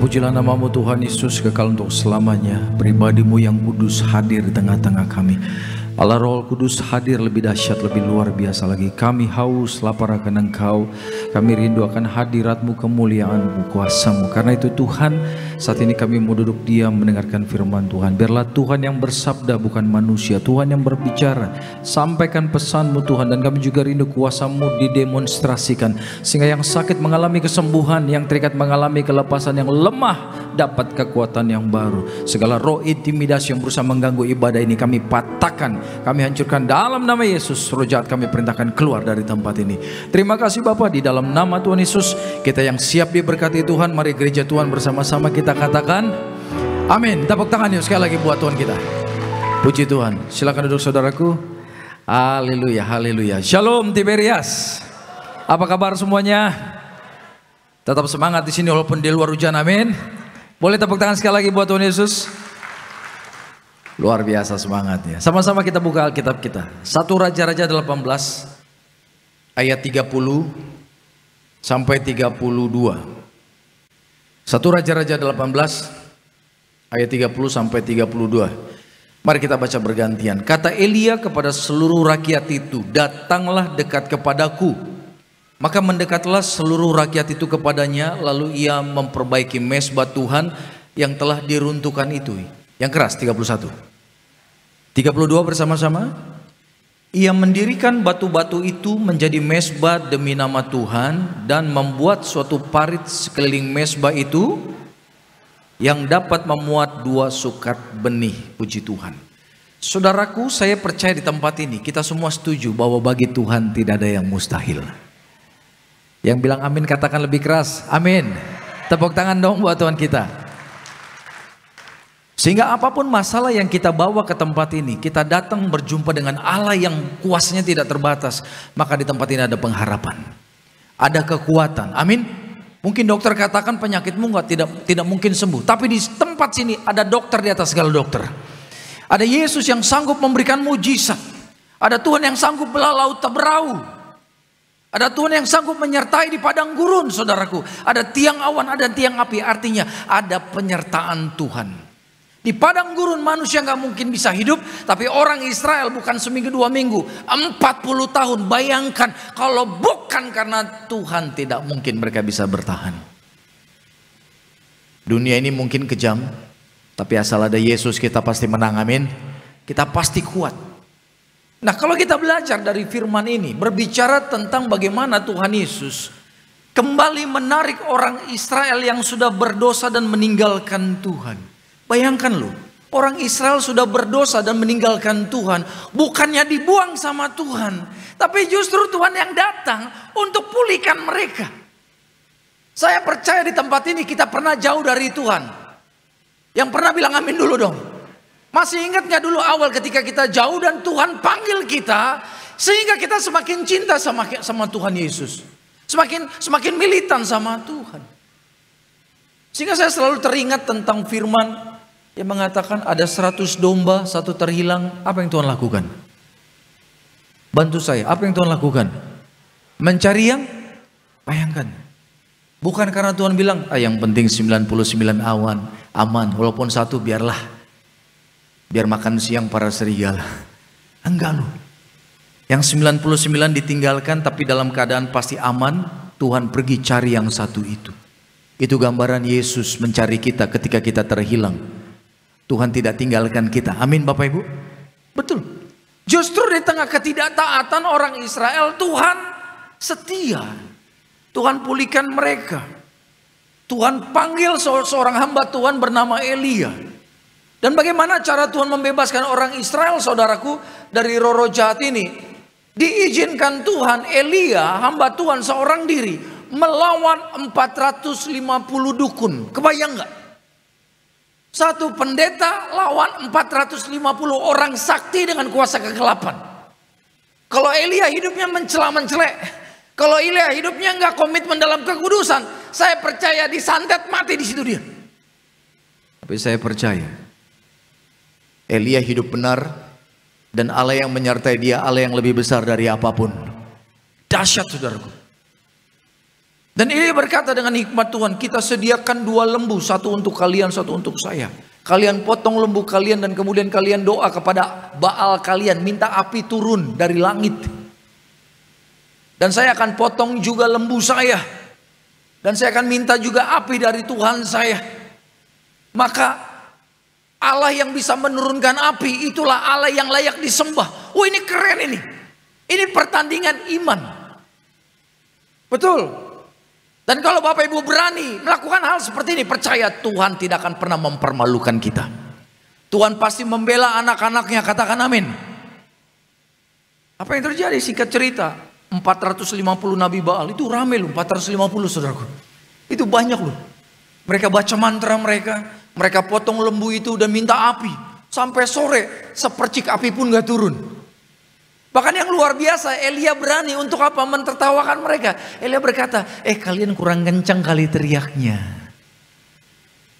Terpujilah namamu Tuhan Yesus, kekal untuk selamanya. Pribadimu yang kudus hadir di tengah-tengah kami. Allah Roh Kudus hadir lebih dahsyat, lebih luar biasa lagi. Kami haus lapar akan Engkau. Kami rindu akan hadirat-Mu, kemuliaan-Mu, kuasa-Mu. Karena itu Tuhan, saat ini kami mau duduk diam mendengarkan firman Tuhan. Biarlah Tuhan yang bersabda, bukan manusia. Tuhan yang berbicara. Sampaikan pesan-Mu Tuhan. Dan kami juga rindu kuasa-Mu didemonstrasikan. Sehingga yang sakit mengalami kesembuhan, yang terikat mengalami kelepasan, yang lemah dapat kekuatan yang baru. Segala roh intimidasi yang berusaha mengganggu ibadah ini kami patahkan, kami hancurkan dalam nama Yesus. Roh jahat kami perintahkan keluar dari tempat ini. Terima kasih Bapa, di dalam nama Tuhan Yesus kita yang siap diberkati Tuhan. Mari gereja Tuhan bersama-sama kita katakan amin. Tepuk tangan yuk sekali lagi buat Tuhan kita. Puji Tuhan. Silakan duduk saudaraku. Haleluya, haleluya. Shalom Tiberias. Apa kabar semuanya? Tetap semangat di sini walaupun di luar hujan, amin. Boleh tepuk tangan sekali lagi buat Tuhan Yesus. Luar biasa semangatnya. Sama-sama kita buka Alkitab kita. 1 Raja-Raja 18 ayat 30 sampai 32. 1 Raja-Raja 18 ayat 30 sampai 32. Mari kita baca bergantian. Kata Elia kepada seluruh rakyat itu, datanglah dekat kepadaku. Maka mendekatlah seluruh rakyat itu kepadanya, lalu ia memperbaiki mezbah Tuhan yang telah diruntuhkan itu. Yang keras 31. 32 bersama-sama. Ia mendirikan batu-batu itu menjadi mezbah demi nama Tuhan dan membuat suatu parit sekeliling mezbah itu yang dapat memuat 2 sukat benih. Puji Tuhan. Saudaraku, saya percaya di tempat ini kita semua setuju bahwa bagi Tuhan tidak ada yang mustahil. Yang bilang amin katakan lebih keras, amin. Tepuk tangan dong buat Tuhan kita. Sehingga apapun masalah yang kita bawa ke tempat ini, kita datang berjumpa dengan Allah yang kuasanya tidak terbatas. Maka di tempat ini ada pengharapan, ada kekuatan, amin. Mungkin dokter katakan penyakitmu tidak mungkin sembuh, tapi di tempat sini ada dokter di atas segala dokter. Ada Yesus yang sanggup memberikan mujizat. Ada Tuhan yang sanggup belah laut tak berau. Ada Tuhan yang sanggup menyertai di padang gurun, saudaraku. Ada tiang awan, ada tiang api. Artinya ada penyertaan Tuhan. Di padang gurun manusia nggak mungkin bisa hidup. Tapi orang Israel bukan seminggu 2 minggu, 40 tahun. Bayangkan kalau bukan karena Tuhan, tidak mungkin mereka bisa bertahan. Dunia ini mungkin kejam, tapi asal ada Yesus kita pasti menang, amin. Kita pasti kuat. Nah, kalau kita belajar dari firman ini, berbicara tentang bagaimana Tuhan Yesus kembali menarik orang Israel yang sudah berdosa dan meninggalkan Tuhan. Bayangkan loh, orang Israel sudah berdosa dan meninggalkan Tuhan, bukannya dibuang sama Tuhan, tapi justru Tuhan yang datang untuk pulihkan mereka. Saya percaya di tempat ini kita pernah jauh dari Tuhan. Yang pernah bilang amin dulu dong. Masih ingat gak dulu awal ketika kita jauh dan Tuhan panggil kita, sehingga kita semakin cinta sama Tuhan Yesus, semakin militan sama Tuhan. Sehingga saya selalu teringat tentang firman yang mengatakan ada 100 domba, 1 terhilang. Apa yang Tuhan lakukan? Bantu saya, apa yang Tuhan lakukan? Mencari yang, bayangkan. Bukan karena Tuhan bilang, yang penting 99 aman, walaupun 1 biarlah. Biar makan siang para serigala. Enggak loh. Yang 99 ditinggalkan tapi dalam keadaan pasti aman. Tuhan pergi cari yang 1 itu. Itu gambaran Yesus mencari kita ketika kita terhilang. Tuhan tidak tinggalkan kita. Amin Bapak Ibu. Betul. Justru di tengah ketidaktaatan orang Israel, Tuhan setia. Tuhan pulihkan mereka. Tuhan panggil seorang hamba Tuhan bernama Elia. Dan bagaimana cara Tuhan membebaskan orang Israel, saudaraku, dari roh jahat ini? Diizinkan Tuhan, Elia, hamba Tuhan seorang diri, melawan 450 dukun. Kebayang nggak? 1 pendeta lawan 450 orang sakti dengan kuasa kegelapan. Kalau Elia hidupnya mencela-mencelek, kalau Elia hidupnya nggak komitmen dalam kekudusan, saya percaya disantet mati di situ dia. Tapi saya percaya Elia hidup benar dan Allah yang menyertai dia, Allah yang lebih besar dari apapun. Dahsyat saudaraku. Dan Elia berkata dengan hikmat Tuhan, kita sediakan 2 lembu, satu untuk kalian, satu untuk saya. Kalian potong lembu kalian dan kemudian kalian doa kepada Baal kalian, minta api turun dari langit. Dan saya akan potong juga lembu saya. Dan saya akan minta juga api dari Tuhan saya. Maka Allah yang bisa menurunkan api, itulah Allah yang layak disembah. Oh, ini keren ini. Ini pertandingan iman. Betul. Dan kalau Bapak Ibu berani melakukan hal seperti ini, percaya Tuhan tidak akan pernah mempermalukan kita. Tuhan pasti membela anak-anaknya, katakan amin. Apa yang terjadi? Singkat cerita, 450 Nabi Baal, itu rame loh, 450 saudaraku. Itu banyak loh. Mereka baca mantra mereka potong lembu itu dan minta api. Sampai sore, sepercik api pun gak turun. Bahkan yang luar biasa, Elia berani untuk apa? Mentertawakan mereka. Elia berkata, kalian kurang kencang kali teriaknya.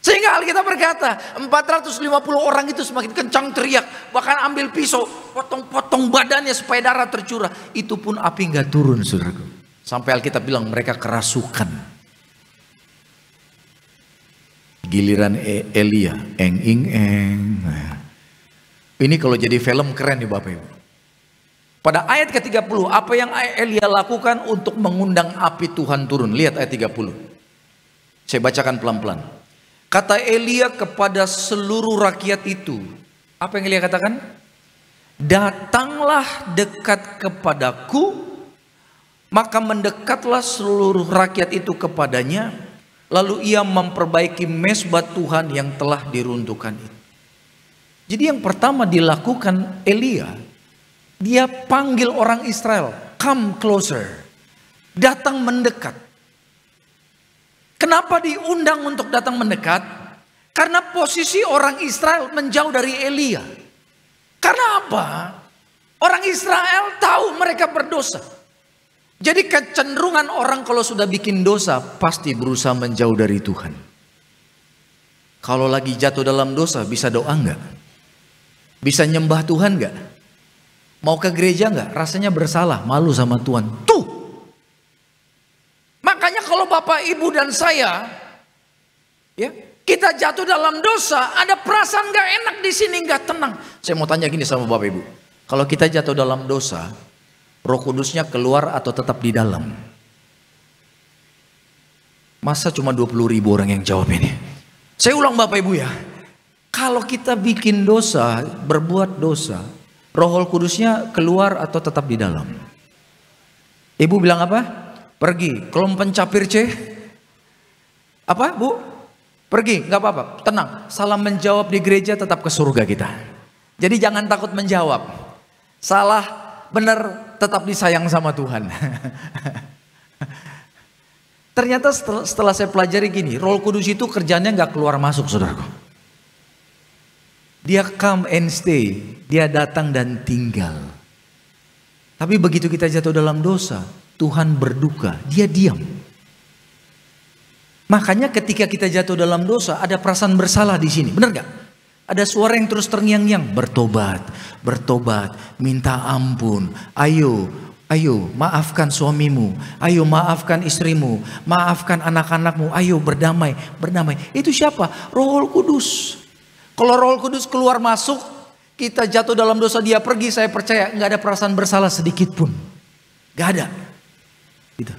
Sehingga Alkitab berkata, 450 orang itu semakin kencang teriak. Bahkan ambil pisau, potong-potong badannya supaya darah tercurah. Itu pun api gak turun, saudaraku. Sampai Alkitab bilang mereka kerasukan. Giliran Elia, eng. Ini kalau jadi film keren nih Bapak Ibu. Pada ayat ke-30, apa yang Elia lakukan untuk mengundang api Tuhan turun? Lihat ayat 30. Saya bacakan pelan-pelan. Kata Elia kepada seluruh rakyat itu. Apa yang Elia katakan? Datanglah dekat kepadaku. Maka mendekatlah seluruh rakyat itu kepadanya. Lalu ia memperbaiki mezbah Tuhan yang telah diruntuhkan itu. Jadi yang pertama dilakukan Elia, dia panggil orang Israel, come closer, datang mendekat. Kenapa diundang untuk datang mendekat? Karena posisi orang Israel menjauh dari Elia. Karena apa? Orang Israel tahu mereka berdosa. Jadi kecenderungan orang kalau sudah bikin dosa pasti berusaha menjauh dari Tuhan. Kalau lagi jatuh dalam dosa bisa doa enggak? Bisa nyembah Tuhan enggak? Mau ke gereja enggak? Rasanya bersalah, malu sama Tuhan. Tuh. Makanya kalau Bapak, Ibu dan saya, ya, kita jatuh dalam dosa, ada perasaan enggak enak di sini, enggak tenang. Saya mau tanya gini sama Bapak Ibu. Kalau kita jatuh dalam dosa, Roh Kudusnya keluar atau tetap di dalam? Masa cuma 20.000 orang yang jawab ini? Saya ulang Bapak Ibu ya. Kalau kita bikin dosa, berbuat dosa, Roh Kudusnya keluar atau tetap di dalam? Ibu bilang apa? Pergi. Kalau pencapir C? Apa Bu? Pergi, nggak apa-apa, tenang. Salah menjawab di gereja tetap ke surga kita. Jadi jangan takut menjawab. Salah, benar, tetap disayang sama Tuhan. Ternyata setelah saya pelajari gini, Roh Kudus itu kerjanya nggak keluar masuk, saudaraku. Dia come and stay, dia datang dan tinggal. Tapi begitu kita jatuh dalam dosa, Tuhan berduka, dia diam. Makanya ketika kita jatuh dalam dosa, ada perasaan bersalah di sini, benar gak? Ada suara yang terus terngiang-ngiang, bertobat, bertobat, minta ampun, ayo maafkan suamimu, ayo maafkan istrimu, maafkan anak-anakmu, ayo berdamai, berdamai. Itu siapa? Roh Kudus. Kalau Roh Kudus keluar masuk, kita jatuh dalam dosa, dia pergi, saya percaya nggak ada perasaan bersalah sedikit pun, nggak ada. Gitu.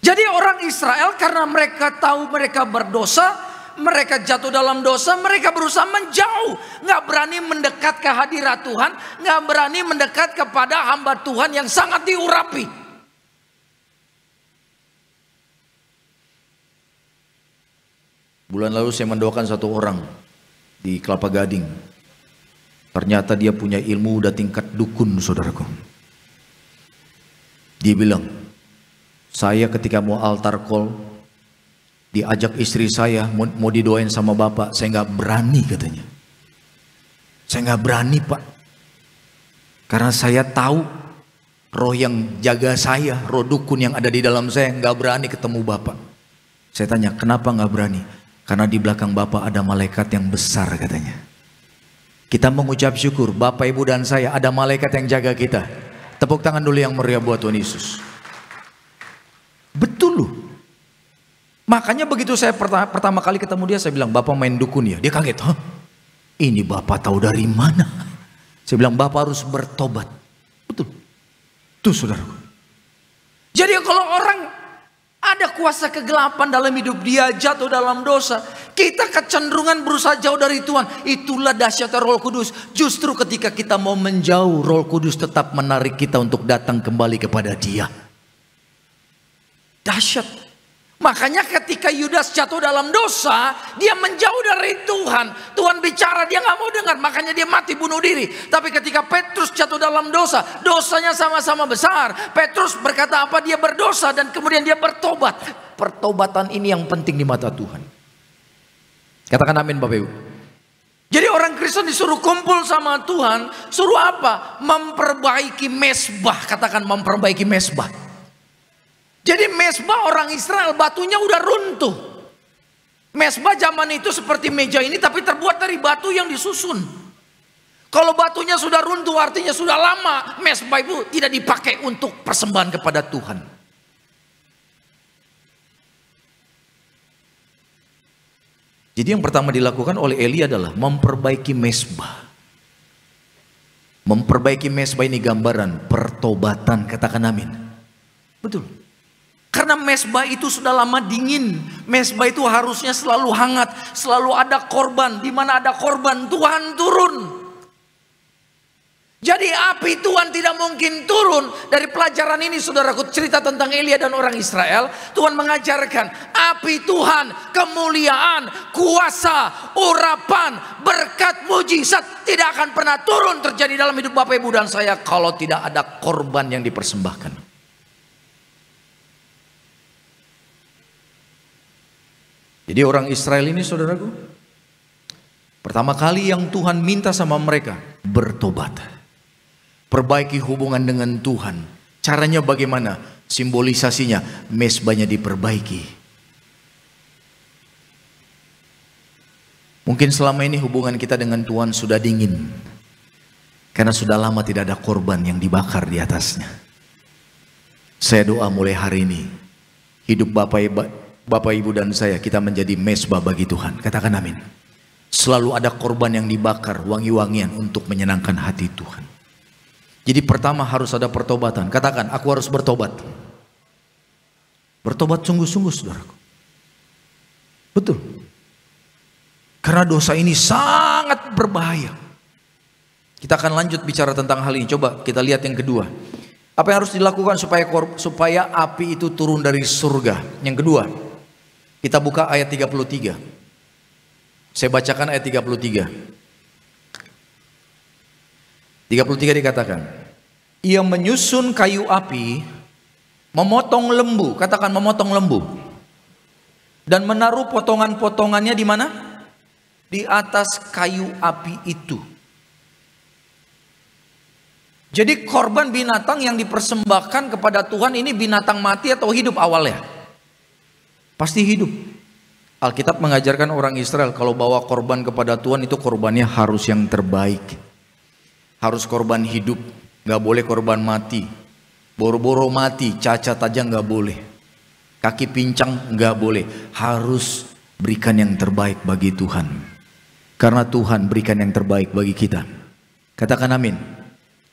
Jadi orang Israel karena mereka tahu mereka berdosa, mereka jatuh dalam dosa, mereka berusaha menjauh, nggak berani mendekat ke hadirat Tuhan, nggak berani mendekat kepada hamba Tuhan yang sangat diurapi. Bulan lalu saya mendoakan satu orang di Kelapa Gading. Ternyata dia punya ilmu udah tingkat dukun, saudaraku. Dia bilang, saya ketika mau altar call, diajak istri saya mau didoain sama bapak, saya nggak berani katanya. Saya nggak berani pak, karena saya tahu roh yang jaga saya, roh dukun yang ada di dalam saya, nggak berani ketemu bapak. Saya tanya, kenapa nggak berani? Karena di belakang bapak ada malaikat yang besar katanya. Kita mengucap syukur, Bapak, Ibu dan saya ada malaikat yang jaga kita. Tepuk tangan dulu yang meriah buat Tuhan Yesus. Makanya begitu saya pertama kali ketemu dia, saya bilang, "Bapak main dukun ya?" Dia kaget, "Hah? Ini Bapak tahu dari mana?" Saya bilang, "Bapak harus bertobat." Betul. Tuh saudaraku. Jadi kalau orang ada kuasa kegelapan dalam hidup dia, jatuh dalam dosa, kita kecenderungan berusaha jauh dari Tuhan. Itulah dahsyatnya Roh Kudus. Justru ketika kita mau menjauh, Roh Kudus tetap menarik kita untuk datang kembali kepada Dia. Dahsyat. Makanya ketika Yudas jatuh dalam dosa, dia menjauh dari Tuhan. Tuhan bicara, dia nggak mau dengar, makanya dia mati bunuh diri. Tapi ketika Petrus jatuh dalam dosa, dosanya sama-sama besar. Petrus berkata apa? Dia berdosa dan kemudian dia bertobat. Pertobatan ini yang penting di mata Tuhan. Katakan amin Bapak Ibu. Jadi orang Kristen disuruh kumpul sama Tuhan, suruh apa? Memperbaiki mezbah. Katakan memperbaiki mezbah. Jadi mezbah orang Israel batunya udah runtuh. Mezbah zaman itu seperti meja ini tapi terbuat dari batu yang disusun. Kalau batunya sudah runtuh artinya sudah lama mezbah itu tidak dipakai untuk persembahan kepada Tuhan. Jadi yang pertama dilakukan oleh Eli adalah memperbaiki mezbah. Memperbaiki mezbah ini gambaran pertobatan, katakan amin. Betul. Karena mezbah itu sudah lama dingin. Mezbah itu harusnya selalu hangat, selalu ada korban. Di mana ada korban, Tuhan turun. Jadi api Tuhan tidak mungkin turun. Dari pelajaran ini saudaraku, cerita tentang Elia dan orang Israel, Tuhan mengajarkan api Tuhan, kemuliaan, kuasa, urapan, berkat, mujizat tidak akan pernah turun terjadi dalam hidup Bapak Ibu dan saya kalau tidak ada korban yang dipersembahkan. Jadi orang Israel ini saudaraku, pertama kali yang Tuhan minta sama mereka bertobat. Perbaiki hubungan dengan Tuhan. Caranya bagaimana? Simbolisasinya mezbahnya diperbaiki. Mungkin selama ini hubungan kita dengan Tuhan sudah dingin. Karena sudah lama tidak ada korban yang dibakar di atasnya. Saya doa mulai hari ini hidup Bapak Ibu dan saya, kita menjadi mezbah bagi Tuhan. Katakan amin. Selalu ada korban yang dibakar, wangi-wangian untuk menyenangkan hati Tuhan. Jadi pertama harus ada pertobatan. Katakan, aku harus bertobat. Bertobat sungguh-sungguh saudaraku. Betul. Karena dosa ini sangat berbahaya. Kita akan lanjut bicara tentang hal ini. Coba kita lihat yang kedua. Apa yang harus dilakukan supaya api itu turun dari surga? Yang kedua, kita buka ayat 33. Saya bacakan ayat 33. 33 dikatakan, ia menyusun kayu api, memotong lembu, katakan memotong lembu, dan menaruh potongan-potongannya di mana? Di atas kayu api itu. Jadi korban binatang yang dipersembahkan kepada Tuhan ini binatang mati atau hidup awalnya? Pasti hidup. Alkitab mengajarkan orang Israel kalau bawa korban kepada Tuhan itu korbannya harus yang terbaik. Harus korban hidup, gak boleh korban mati. Boro-boro mati, cacat aja gak boleh. Kaki pincang gak boleh. Harus berikan yang terbaik bagi Tuhan. Karena Tuhan berikan yang terbaik bagi kita. Katakan amin.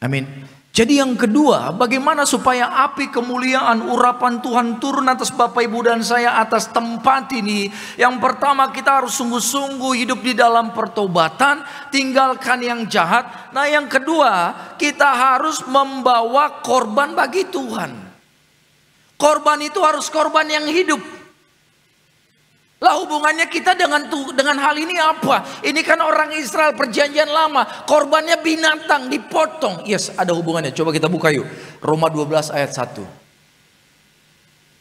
Amin. Jadi yang kedua, bagaimana supaya api kemuliaan urapan Tuhan turun atas Bapak Ibu dan saya atas tempat ini. Yang pertama kita harus sungguh-sungguh hidup di dalam pertobatan, tinggalkan yang jahat. Nah yang kedua, kita harus membawa korban bagi Tuhan. Korban itu harus korban yang hidup. Lah hubungannya kita dengan hal ini apa? Ini kan orang Israel perjanjian lama. Korbannya binatang dipotong. Yes, ada hubungannya. Coba kita buka yuk. Roma 12 ayat 1.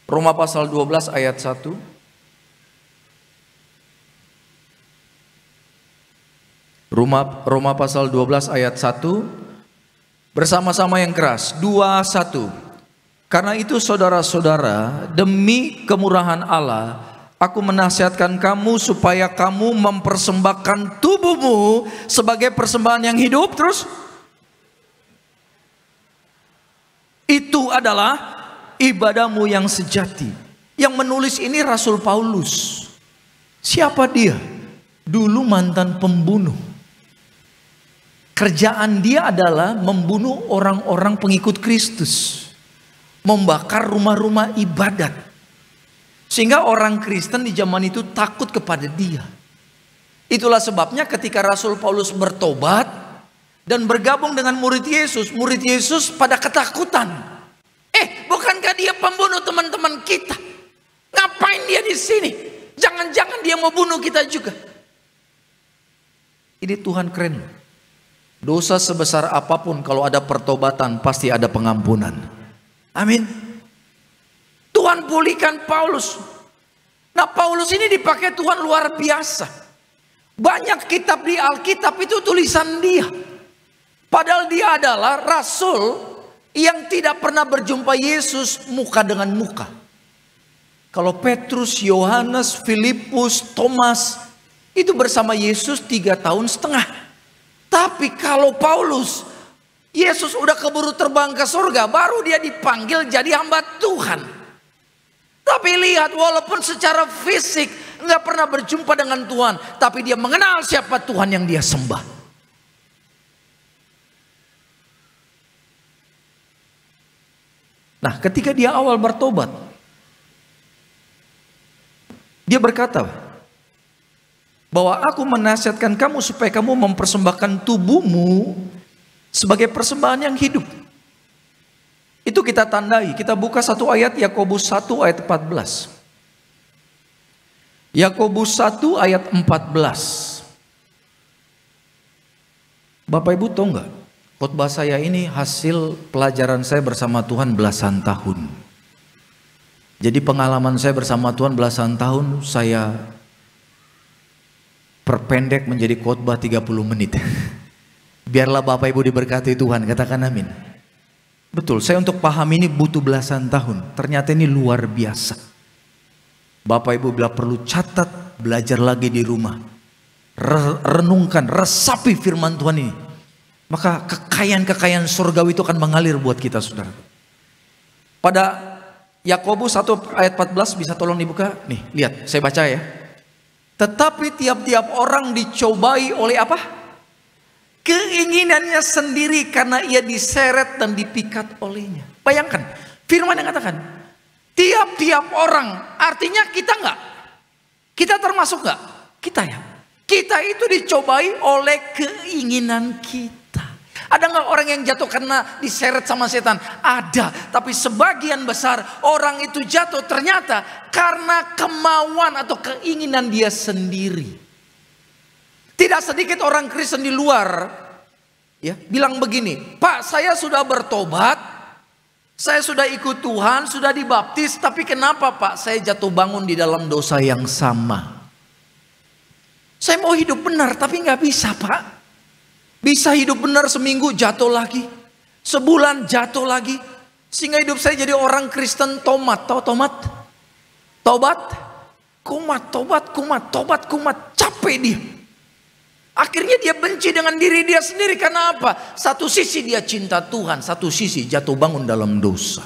Roma pasal 12 ayat 1. Roma pasal 12 ayat 1. Bersama-sama yang keras. 2, 1. Karena itu saudara-saudara, demi kemurahan Allah, aku menasihatkan kamu supaya kamu mempersembahkan tubuhmu sebagai persembahan yang hidup. Terus itu adalah ibadahmu yang sejati. Yang menulis ini Rasul Paulus. Siapa dia? Dulu mantan pembunuh. Kerjaan dia adalah membunuh orang-orang pengikut Kristus. Membakar rumah-rumah ibadat. Sehingga orang Kristen di zaman itu takut kepada dia. Itulah sebabnya ketika Rasul Paulus bertobat dan bergabung dengan murid Yesus pada ketakutan. Bukankah dia pembunuh teman-teman kita? Ngapain dia di sini? Jangan-jangan dia mau bunuh kita juga. Ini Tuhan keren. Dosa sebesar apapun kalau ada pertobatan pasti ada pengampunan. Amin. Tuhan pulihkan Paulus. Nah, Paulus ini dipakai Tuhan luar biasa. Banyak kitab di Alkitab itu tulisan dia. Padahal dia adalah rasul yang tidak pernah berjumpa Yesus muka dengan muka. Kalau Petrus, Yohanes, Filipus, Thomas itu bersama Yesus 3,5 tahun. Tapi kalau Paulus, Yesus udah keburu terbang ke surga, baru dia dipanggil jadi hamba Tuhan. Tapi lihat, walaupun secara fisik nggak pernah berjumpa dengan Tuhan, tapi dia mengenal siapa Tuhan yang dia sembah. Nah, ketika dia awal bertobat, dia berkata bahwa aku menasihatkan kamu supaya kamu mempersembahkan tubuhmu sebagai persembahan yang hidup. Itu kita tandai. Kita buka satu ayat, Yakobus 1 ayat 14. Yakobus 1 ayat 14. Bapak Ibu tahu nggak? Khotbah saya ini hasil pelajaran saya bersama Tuhan belasan tahun. Jadi pengalaman saya bersama Tuhan belasan tahun saya perpendek menjadi khotbah 30 menit. Biarlah Bapak Ibu diberkati Tuhan, katakan amin. Betul, saya untuk paham ini butuh belasan tahun. Ternyata ini luar biasa. Bapak Ibu bila perlu catat, belajar lagi di rumah. Renungkan, resapi firman Tuhan ini. Maka kekayaan-kekayaan surgawi itu akan mengalir buat kita, saudara. Pada Yakobus 1 ayat 14 bisa tolong dibuka? Nih, lihat, saya baca ya. Tetapi tiap-tiap orang dicobai oleh apa? Keinginannya sendiri karena ia diseret dan dipikat olehnya. Bayangkan, firman yang katakan, tiap-tiap orang, artinya kita enggak? Kita termasuk enggak? Kita ya. Kita itu dicobai oleh keinginan kita. Ada nggak orang yang jatuh karena diseret sama setan? Ada, tapi sebagian besar orang itu jatuh ternyata karena kemauan atau keinginan dia sendiri. Tidak sedikit orang Kristen di luar ya bilang begini, Pak, saya sudah bertobat, saya sudah ikut Tuhan, sudah dibaptis, tapi kenapa Pak saya jatuh bangun di dalam dosa yang sama? Saya mau hidup benar tapi nggak bisa Pak. Bisa hidup benar seminggu jatuh lagi, sebulan jatuh lagi, sehingga hidup saya jadi orang Kristen tomat. Tahu tomat? Tobat, kumat, tobat, kumat, tobat, kumat. Capek dia. Akhirnya dia benci dengan diri dia sendiri. Karena apa? Satu sisi dia cinta Tuhan, satu sisi jatuh bangun dalam dosa.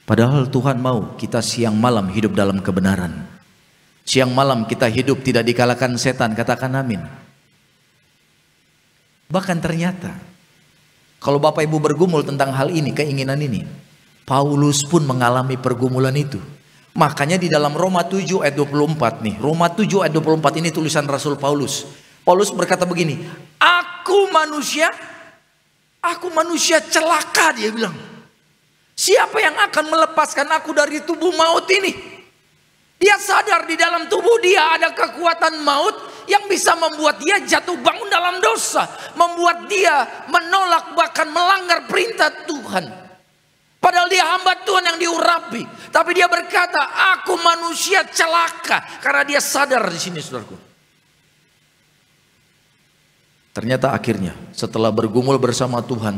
Padahal Tuhan mau kita siang malam hidup dalam kebenaran. Siang malam kita hidup tidak dikalahkan setan. Katakan amin. Bahkan ternyata kalau Bapak Ibu bergumul tentang hal ini, keinginan ini, Paulus pun mengalami pergumulan itu. Makanya di dalam Roma 7 ayat 24 nih, Roma 7 ayat 24 ini tulisan Rasul Paulus. Paulus berkata begini, aku manusia celaka, dia bilang. Siapa yang akan melepaskan aku dari tubuh maut ini? Dia sadar di dalam tubuh dia ada kekuatan maut yang bisa membuat dia jatuh bangun dalam dosa, membuat dia menolak bahkan melanggar perintah Tuhan. Padahal dia hamba Tuhan yang diurapi, tapi dia berkata, aku manusia celaka, karena dia sadar di sini, saudaraku. Ternyata akhirnya setelah bergumul bersama Tuhan,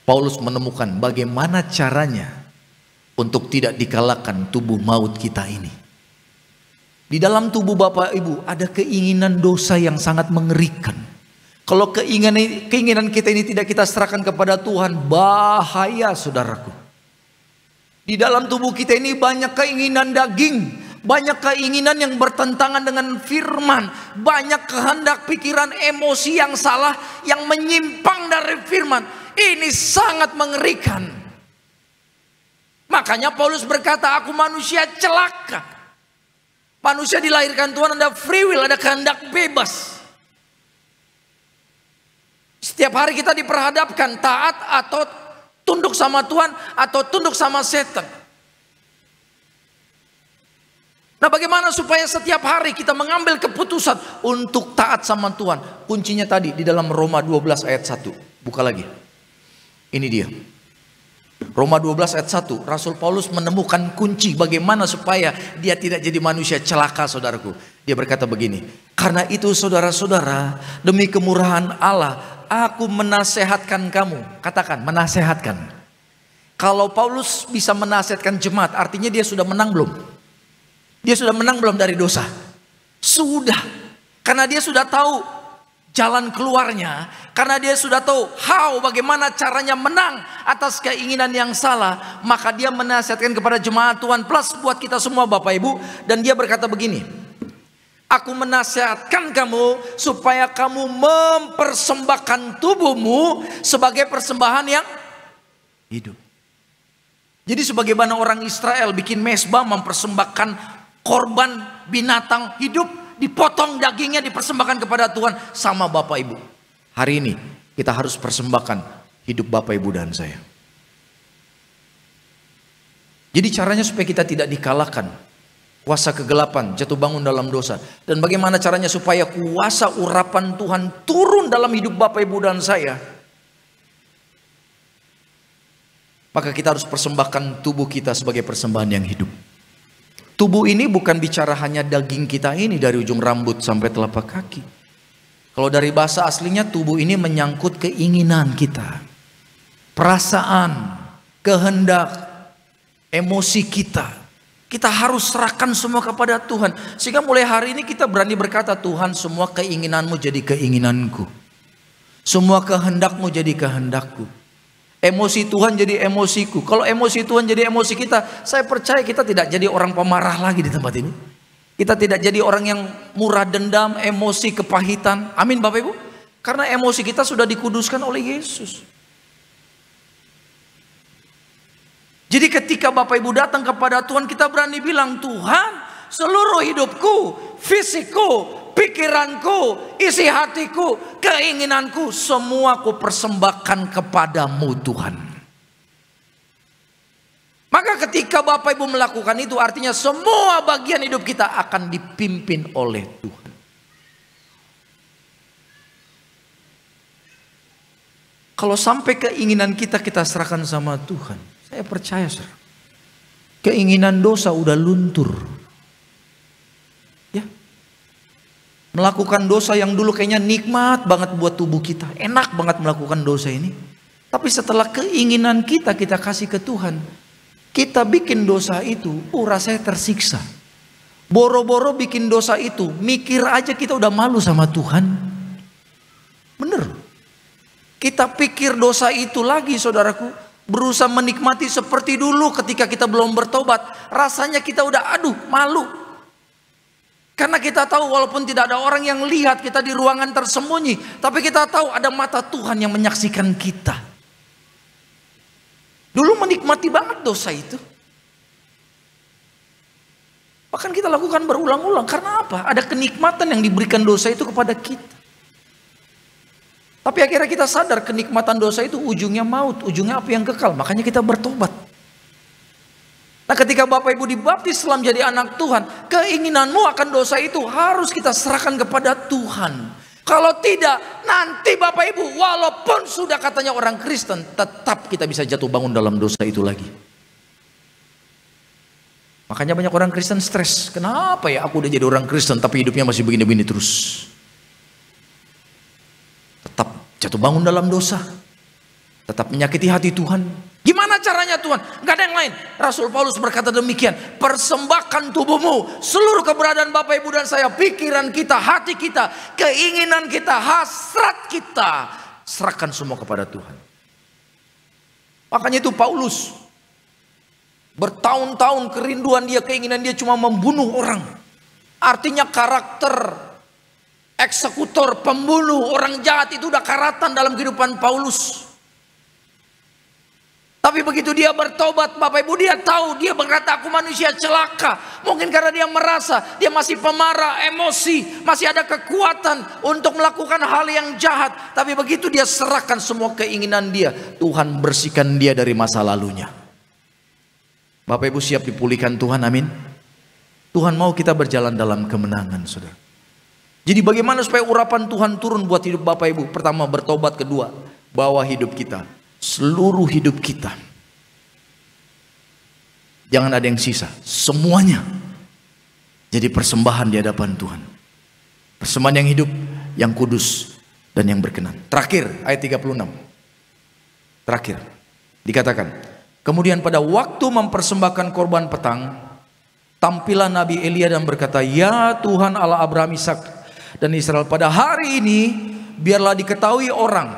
Paulus menemukan bagaimana caranya untuk tidak dikalahkan tubuh maut kita ini. Di dalam tubuh Bapak Ibu ada keinginan dosa yang sangat mengerikan. Kalau keinginan kita ini tidak kita serahkan kepada Tuhan, bahaya saudaraku. Di dalam tubuh kita ini banyak keinginan daging, banyak keinginan yang bertentangan dengan firman, banyak kehendak, pikiran, emosi yang salah, yang menyimpang dari firman. Ini sangat mengerikan. Makanya Paulus berkata, aku manusia celaka. Manusia dilahirkan Tuhan ada free will, ada kehendak bebas. Setiap hari kita diperhadapkan taat atau tunduk sama Tuhan atau tunduk sama setan. Nah, bagaimana supaya setiap hari kita mengambil keputusan untuk taat sama Tuhan? Kuncinya tadi di dalam Roma 12 ayat 1. Buka lagi. Ini dia. Roma 12 ayat 1. Rasul Paulus menemukan kunci bagaimana supaya dia tidak jadi manusia celaka, saudaraku. Dia berkata begini, karena itu saudara-saudara, demi kemurahan Allah, aku menasehatkan kamu. Katakan, menasehatkan. Kalau Paulus bisa menasehatkan jemaat, artinya dia sudah menang belum? Dia sudah menang belum dari dosa? Sudah. Karena dia sudah tahu jalan keluarnya. Karena dia sudah tahu bagaimana caranya menang atas keinginan yang salah. Maka dia menasihatkan kepada jemaat Tuhan plus buat kita semua Bapak Ibu. Dan dia berkata begini, aku menasihatkan kamu supaya kamu mempersembahkan tubuhmu sebagai persembahan yang hidup. Jadi sebagaimana orang Israel bikin mesbah, mempersembahkan korban binatang hidup, dipotong dagingnya, dipersembahkan kepada Tuhan. Sama Bapak Ibu, hari ini kita harus persembahkan hidup Bapak Ibu dan saya. Jadi caranya supaya kita tidak dikalahkan kuasa kegelapan, jatuh bangun dalam dosa. Dan bagaimana caranya supaya kuasa urapan Tuhan turun dalam hidup Bapak Ibu dan saya? Maka kita harus persembahkan tubuh kita sebagai persembahan yang hidup. Tubuh ini bukan bicara hanya daging kita ini dari ujung rambut sampai telapak kaki. Kalau dari bahasa aslinya tubuh ini menyangkut keinginan kita, perasaan, kehendak, emosi kita. Kita harus serahkan semua kepada Tuhan. Sehingga mulai hari ini kita berani berkata, Tuhan, semua keinginanmu jadi keinginanku. Semua kehendakmu jadi kehendakku. Emosi Tuhan jadi emosiku. Kalau emosi Tuhan jadi emosi kita, saya percaya kita tidak jadi orang pemarah lagi di tempat ini. Kita tidak jadi orang yang murah dendam, emosi, kepahitan. Amin Bapak Ibu. Karena emosi kita sudah dikuduskan oleh Yesus. Jadi ketika Bapak Ibu datang kepada Tuhan, kita berani bilang, Tuhan, seluruh hidupku, fisikku, pikiranku, isi hatiku, keinginanku, semua aku persembahkan kepadamu Tuhan. Maka ketika Bapak Ibu melakukan itu, artinya semua bagian hidup kita akan dipimpin oleh Tuhan. Kalau sampai keinginan kita serahkan sama Tuhan, saya percaya saudara, keinginan dosa udah luntur. Ya, melakukan dosa yang dulu kayaknya nikmat banget buat tubuh kita, enak banget melakukan dosa ini. Tapi setelah keinginan kita kasih ke Tuhan, kita bikin dosa itu, rasanya tersiksa. Boro-boro bikin dosa itu, mikir aja kita udah malu sama Tuhan. Bener. Kita pikir dosa itu lagi saudaraku, berusaha menikmati seperti dulu ketika kita belum bertobat. Rasanya kita udah malu. Karena kita tahu walaupun tidak ada orang yang lihat, kita di ruangan tersembunyi, tapi kita tahu ada mata Tuhan yang menyaksikan kita. Dulu menikmati banget dosa itu. Bahkan kita lakukan berulang-ulang. Karena apa? Ada kenikmatan yang diberikan dosa itu kepada kita. Tapi akhirnya kita sadar kenikmatan dosa itu ujungnya maut, ujungnya api yang kekal. Makanya kita bertobat. Nah, ketika Bapak Ibu dibaptis setelah menjadi anak Tuhan, keinginanmu akan dosa itu harus kita serahkan kepada Tuhan. Kalau tidak, nanti Bapak Ibu walaupun sudah katanya orang Kristen, tetap kita bisa jatuh bangun dalam dosa itu lagi. Makanya banyak orang Kristen stres. Kenapa ya aku udah jadi orang Kristen tapi hidupnya masih begini-begini terus? Tetap jatuh bangun dalam dosa. Tetap menyakiti hati Tuhan. Gimana caranya Tuhan? Gak ada yang lain. Rasul Paulus berkata demikian. Persembahkan tubuhmu, seluruh keberadaan Bapak Ibu dan saya, pikiran kita, hati kita, keinginan kita, hasrat kita, serahkan semua kepada Tuhan. Makanya itu Paulus Bertahun-tahun kerinduan dia, keinginan dia cuma membunuh orang. Artinya karakter eksekutor, pembunuh, orang jahat itu udah karatan dalam kehidupan Paulus. Tapi begitu dia bertobat, Bapak Ibu, dia tahu, dia berkata, aku manusia celaka. Mungkin karena dia merasa dia masih pemarah, emosi, masih ada kekuatan untuk melakukan hal yang jahat. Tapi begitu dia serahkan semua keinginan dia, Tuhan bersihkan dia dari masa lalunya. Bapak Ibu siap dipulihkan Tuhan, amin. Tuhan mau kita berjalan dalam kemenangan, saudara. Jadi bagaimana supaya urapan Tuhan turun buat hidup Bapak Ibu? Pertama, bertobat. Kedua, bawa hidup kita, seluruh hidup kita, jangan ada yang sisa, semuanya jadi persembahan di hadapan Tuhan. Persembahan yang hidup, yang kudus, dan yang berkenan. Terakhir, ayat 36. Terakhir, dikatakan, kemudian pada waktu mempersembahkan korban petang, tampillah Nabi Elia dan berkata, ya Tuhan Allah Abraham, Ishak dan Israel, pada hari ini biarlah diketahui orang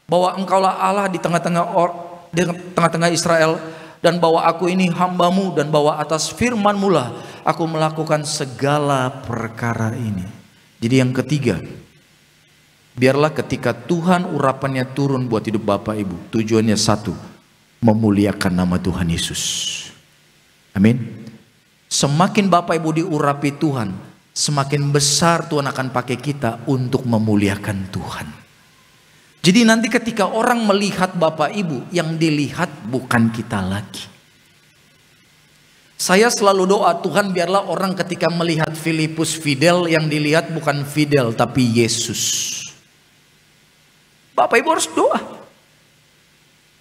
bahwa engkaulah Allah di tengah-tengah Israel, dan bahwa aku ini hambamu, dan bahwa atas firman-Mu lah aku melakukan segala perkara ini. Jadi yang ketiga, biarlah ketika Tuhan urapannya turun buat hidup Bapak Ibu, tujuannya satu, memuliakan nama Tuhan Yesus. Amin. Semakin Bapak Ibu diurapi Tuhan, semakin besar Tuhan akan pakai kita untuk memuliakan Tuhan. Jadi nanti ketika orang melihat Bapak Ibu, yang dilihat bukan kita lagi. Saya selalu doa, Tuhan biarlah orang ketika melihat Filipus Fidel, yang dilihat bukan Fidel tapi Yesus. Bapak Ibu harus doa.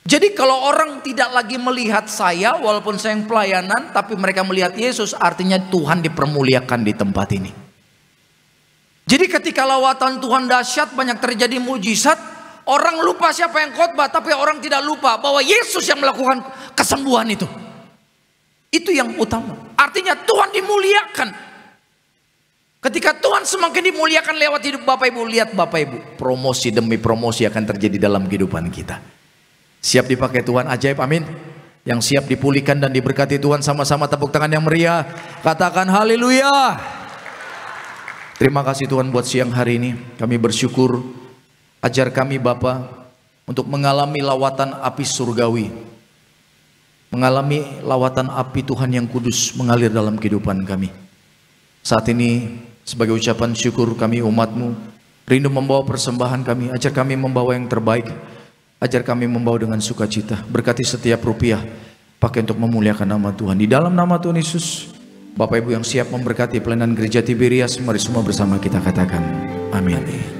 Jadi kalau orang tidak lagi melihat saya, walaupun saya yang pelayanan, tapi mereka melihat Yesus, artinya Tuhan dipermuliakan di tempat ini. Jadi ketika lawatan Tuhan dahsyat, banyak terjadi mujizat, orang lupa siapa yang khotbah, tapi orang tidak lupa bahwa Yesus yang melakukan kesembuhan itu. Itu yang utama. Artinya Tuhan dimuliakan. Ketika Tuhan semakin dimuliakan lewat hidup Bapak Ibu, lihat Bapak Ibu, promosi demi promosi akan terjadi dalam kehidupan kita. Siap dipakai Tuhan, ajaib, amin. Yang siap dipulihkan dan diberkati Tuhan, sama-sama tepuk tangan yang meriah. Katakan haleluya. Terima kasih Tuhan buat siang hari ini. Kami bersyukur. Ajar kami Bapa untuk mengalami lawatan api surgawi, mengalami lawatan api Tuhan yang kudus mengalir dalam kehidupan kami. Saat ini sebagai ucapan syukur kami umat-Mu, rindu membawa persembahan kami. Ajar kami membawa yang terbaik, ajar kami membawa dengan sukacita. Berkati setiap rupiah pakai untuk memuliakan nama Tuhan. Di dalam nama Tuhan Yesus, Bapak Ibu yang siap memberkati pelayanan gereja Tiberias, mari semua bersama kita katakan amin.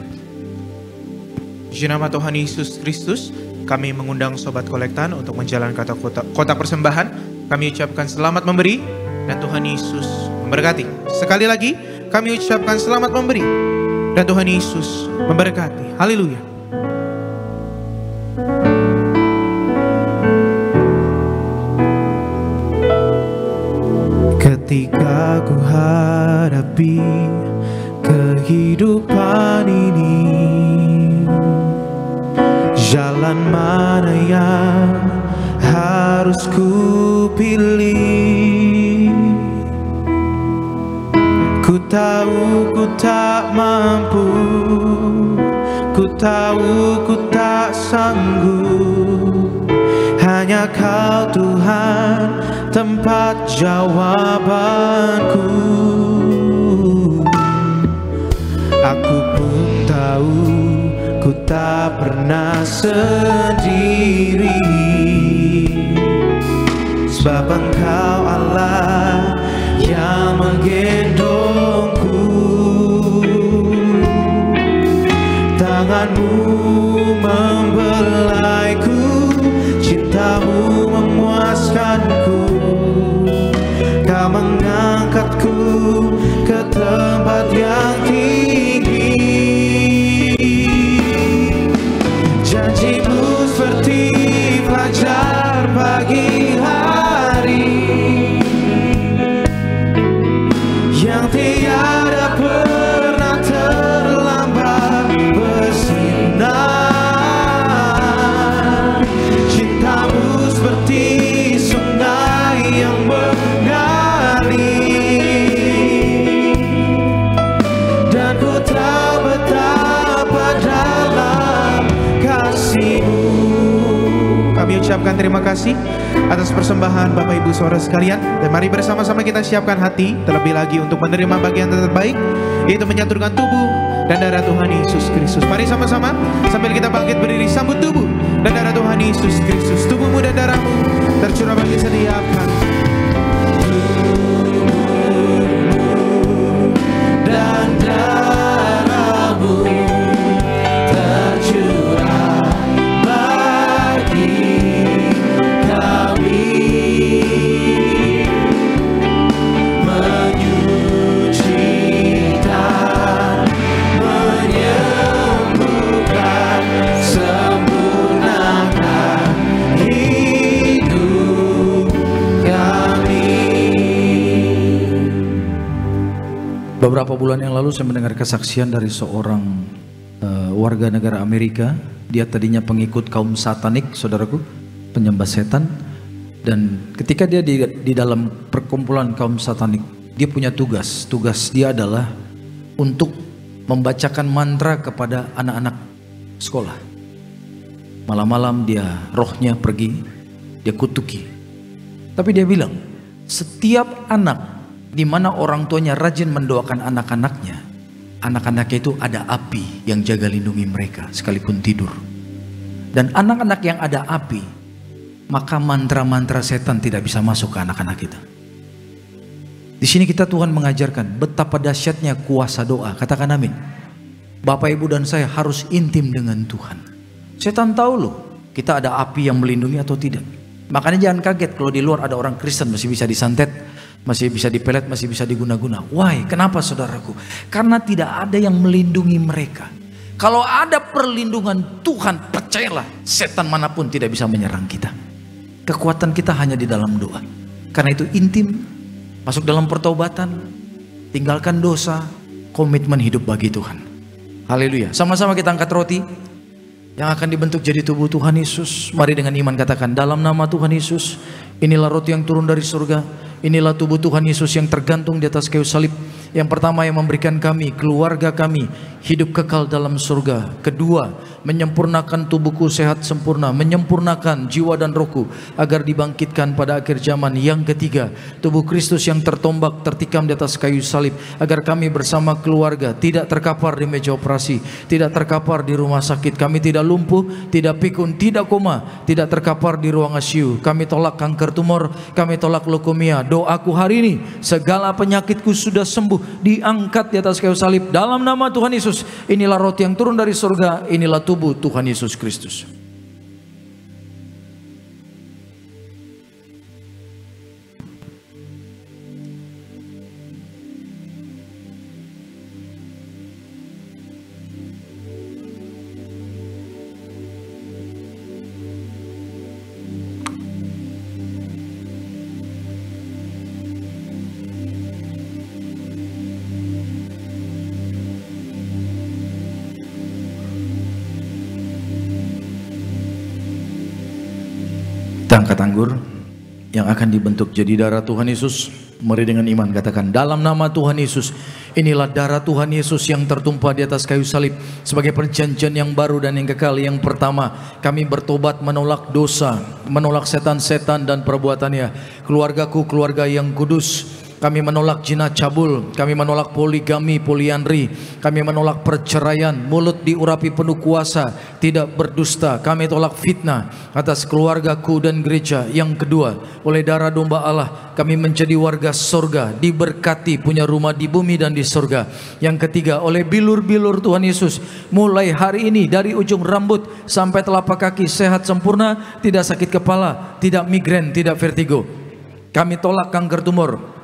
Di nama Tuhan Yesus Kristus, kami mengundang Sobat Kolektan untuk menjalankan kotak persembahan. Kami ucapkan selamat memberi dan Tuhan Yesus memberkati. Sekali lagi, kami ucapkan selamat memberi dan Tuhan Yesus memberkati. Haleluya. Ketika ku hadapi kehidupan ini, jalan mana yang harus ku pilih? Ku tahu ku tak mampu, ku tahu ku tak sanggup. Hanya Kau Tuhan tempat jawabanku. Aku pun tahu ku tak pernah sendiri, sebab Engkau Allah yang menggendongku. Tangan-Mu membelaiku, cinta-Mu memuaskanku. Kau mengangkatku ke tempat yang tinggi. Janji-Mu seperti fajar pagi hari, ucapkan terima kasih atas persembahan Bapak Ibu Saudara sekalian. Dan mari bersama-sama kita siapkan hati terlebih lagi untuk menerima bagian terbaik, yaitu menyatukan tubuh dan darah Tuhan Yesus Kristus. Mari sama-sama sambil kita bangkit berdiri sambut tubuh dan darah Tuhan Yesus Kristus. Tubuhmu dan darahmu tercurah bagi setiap kami. Dan darahmu tercurah bagi kami, menyucikan, menyembuhkan, sempurnakan hidup kami. Beberapa bulan yang lalu saya mendengar kesaksian dari seorang warga negara Amerika. Dia tadinya pengikut kaum satanik, saudaraku, penyembah setan. Dan ketika dia di dalam perkumpulan kaum satanik, dia punya tugas. Tugas dia adalah untuk membacakan mantra kepada anak-anak sekolah. Malam-malam rohnya pergi, dia kutuki. Tapi dia bilang, setiap anak di mana orang tuanya rajin mendoakan anak-anaknya, anak-anaknya itu ada api yang jaga lindungi mereka sekalipun tidur. Dan anak-anak yang ada api, maka mantra-mantra setan tidak bisa masuk ke anak-anak kita. Di sini Tuhan mengajarkan betapa dahsyatnya kuasa doa. Katakan amin. Bapak Ibu dan saya harus intim dengan Tuhan. Setan tahu loh, kita ada api yang melindungi atau tidak. Makanya jangan kaget kalau di luar ada orang Kristen masih bisa disantet, masih bisa dipelet, masih bisa diguna-guna. Why? Kenapa saudaraku? Karena tidak ada yang melindungi mereka. Kalau ada perlindungan Tuhan, percayalah, setan manapun tidak bisa menyerang kita. Kekuatan kita hanya di dalam doa. Karena itu intim, masuk dalam pertobatan, tinggalkan dosa, komitmen hidup bagi Tuhan. Haleluya. Sama-sama kita angkat roti yang akan dibentuk jadi tubuh Tuhan Yesus. Mari dengan iman katakan, dalam nama Tuhan Yesus, inilah roti yang turun dari surga. Inilah tubuh Tuhan Yesus yang tergantung di atas kayu salib. Yang pertama, yang memberikan kami, keluarga kami, hidup kekal dalam surga. Kedua, menyempurnakan tubuhku sehat sempurna, menyempurnakan jiwa dan rohku agar dibangkitkan pada akhir zaman. Yang ketiga, tubuh Kristus yang tertombak, tertikam di atas kayu salib, agar kami bersama keluarga tidak terkapar di meja operasi, tidak terkapar di rumah sakit. Kami tidak lumpuh, tidak pikun, tidak koma, tidak terkapar di ruang ICU. Kami tolak kanker tumor, kami tolak leukemia. Doaku hari ini, segala penyakitku sudah sembuh, diangkat di atas kayu salib dalam nama Tuhan Yesus. Inilah roti yang turun dari surga, inilah tubuh Tuhan Yesus Kristus. Kita angkat anggur yang akan dibentuk jadi darah Tuhan Yesus. Mari dengan iman katakan, dalam nama Tuhan Yesus, inilah darah Tuhan Yesus yang tertumpah di atas kayu salib sebagai perjanjian yang baru dan yang kekal. Yang pertama, kami bertobat menolak dosa, menolak setan-setan dan perbuatannya. Keluargaku keluarga yang kudus. Kami menolak zina cabul, kami menolak poligami, poliandri, kami menolak perceraian, mulut diurapi penuh kuasa, tidak berdusta. Kami tolak fitnah atas keluargaku dan gereja. Yang kedua, oleh darah domba Allah, kami menjadi warga surga, diberkati, punya rumah di bumi dan di surga. Yang ketiga, oleh bilur-bilur Tuhan Yesus, mulai hari ini dari ujung rambut sampai telapak kaki sehat sempurna, tidak sakit kepala, tidak migrain, tidak vertigo. Kami tolak kanker tumor,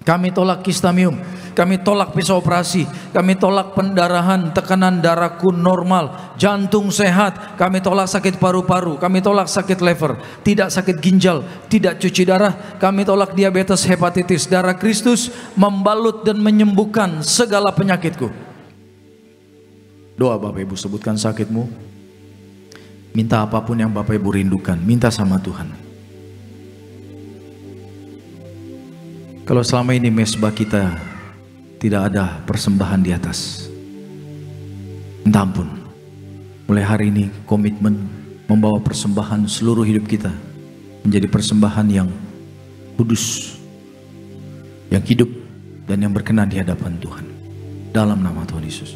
kami tolak kistamium, kami tolak pisau operasi, kami tolak pendarahan, tekanan darahku normal, jantung sehat, kami tolak sakit paru-paru, kami tolak sakit lever, tidak sakit ginjal, tidak cuci darah, kami tolak diabetes, hepatitis. Darah Kristus membalut dan menyembuhkan segala penyakitku. Doa Bapak Ibu, sebutkan sakitmu, minta apapun yang Bapak Ibu rindukan, minta sama Tuhan. Kalau selama ini mesbah kita tidak ada persembahan di atas, minta ampun. Mulai hari ini komitmen membawa persembahan seluruh hidup kita menjadi persembahan yang kudus, yang hidup, dan yang berkenan di hadapan Tuhan. Dalam nama Tuhan Yesus.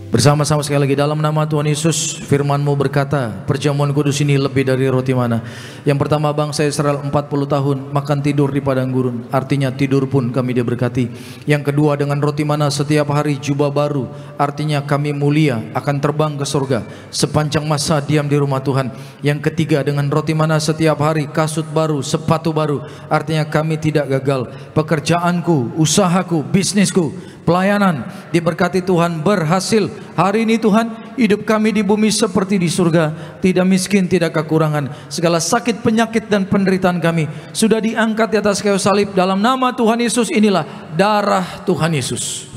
Bersama-sama sekali lagi dalam nama Tuhan Yesus, firman-Mu berkata, perjamuan kudus ini lebih dari roti mana. Yang pertama bangsa Israel 40 tahun makan tidur di padang gurun, artinya tidur pun kami diberkati. Yang kedua dengan roti mana setiap hari jubah baru, artinya kami mulia akan terbang ke surga sepanjang masa diam di rumah Tuhan. Yang ketiga dengan roti mana setiap hari kasut baru, sepatu baru, artinya kami tidak gagal. Pekerjaanku, usahaku, bisnisku, pelayanan diberkati Tuhan, berhasil. Hari ini Tuhan, hidup kami di bumi seperti di surga, tidak miskin, tidak kekurangan. Segala sakit, penyakit dan penderitaan kami sudah diangkat di atas kayu salib. Dalam nama Tuhan Yesus, inilah darah Tuhan Yesus.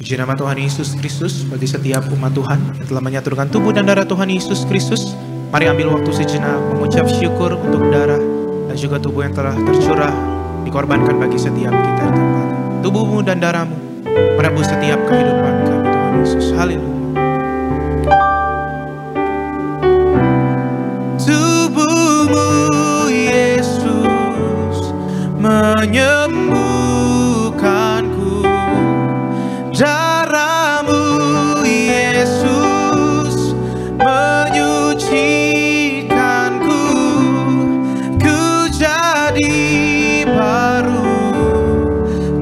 Puji nama Tuhan Yesus Kristus bagi setiap umat Tuhan yang telah menyatukan tubuh dan darah Tuhan Yesus Kristus. Mari ambil waktu sejenak mengucap syukur untuk darah dan juga tubuh yang telah tercurah dikorbankan bagi setiap kita di tempat. Tubuhmu dan darahmu menebus setiap kehidupan kami Tuhan Yesus. Haleluya. Tubuhmu Yesus menyembuhkanku, darahmu Yesus menyucikanku, ku jadi baru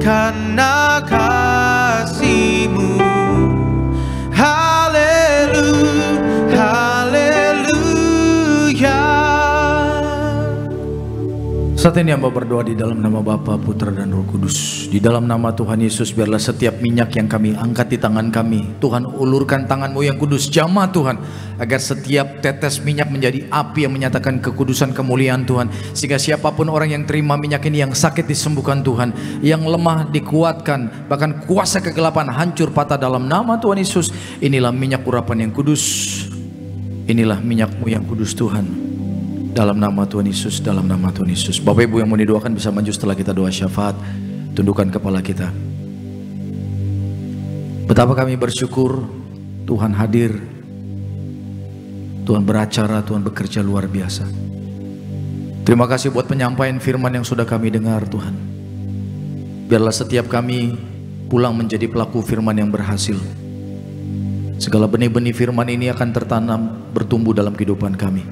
karena kasih-Mu. Haleluya, haleluya. Saat ini hamba berdoa di dalam nama Bapa, Putra dan Roh Kudus. Di dalam nama Tuhan Yesus, biarlah setiap minyak yang kami angkat di tangan kami, Tuhan ulurkan tangan-Mu yang kudus, jamah Tuhan, agar setiap tetes minyak menjadi api yang menyatakan kekudusan kemuliaan Tuhan. Sehingga siapapun orang yang terima minyak ini, yang sakit disembuhkan Tuhan, yang lemah dikuatkan, bahkan kuasa kegelapan hancur patah dalam nama Tuhan Yesus. Inilah minyak urapan yang kudus, inilah minyak-Mu yang kudus Tuhan. Dalam nama Tuhan Yesus, dalam nama Tuhan Yesus. Bapak Ibu yang mau didoakan bisa maju setelah kita doa syafaat. Tundukkan kepala kita. Betapa kami bersyukur Tuhan hadir, Tuhan beracara, Tuhan bekerja luar biasa. Terima kasih buat penyampaian firman yang sudah kami dengar Tuhan. Biarlah setiap kami pulang menjadi pelaku firman yang berhasil. Segala benih-benih firman ini akan tertanam, bertumbuh dalam kehidupan kami.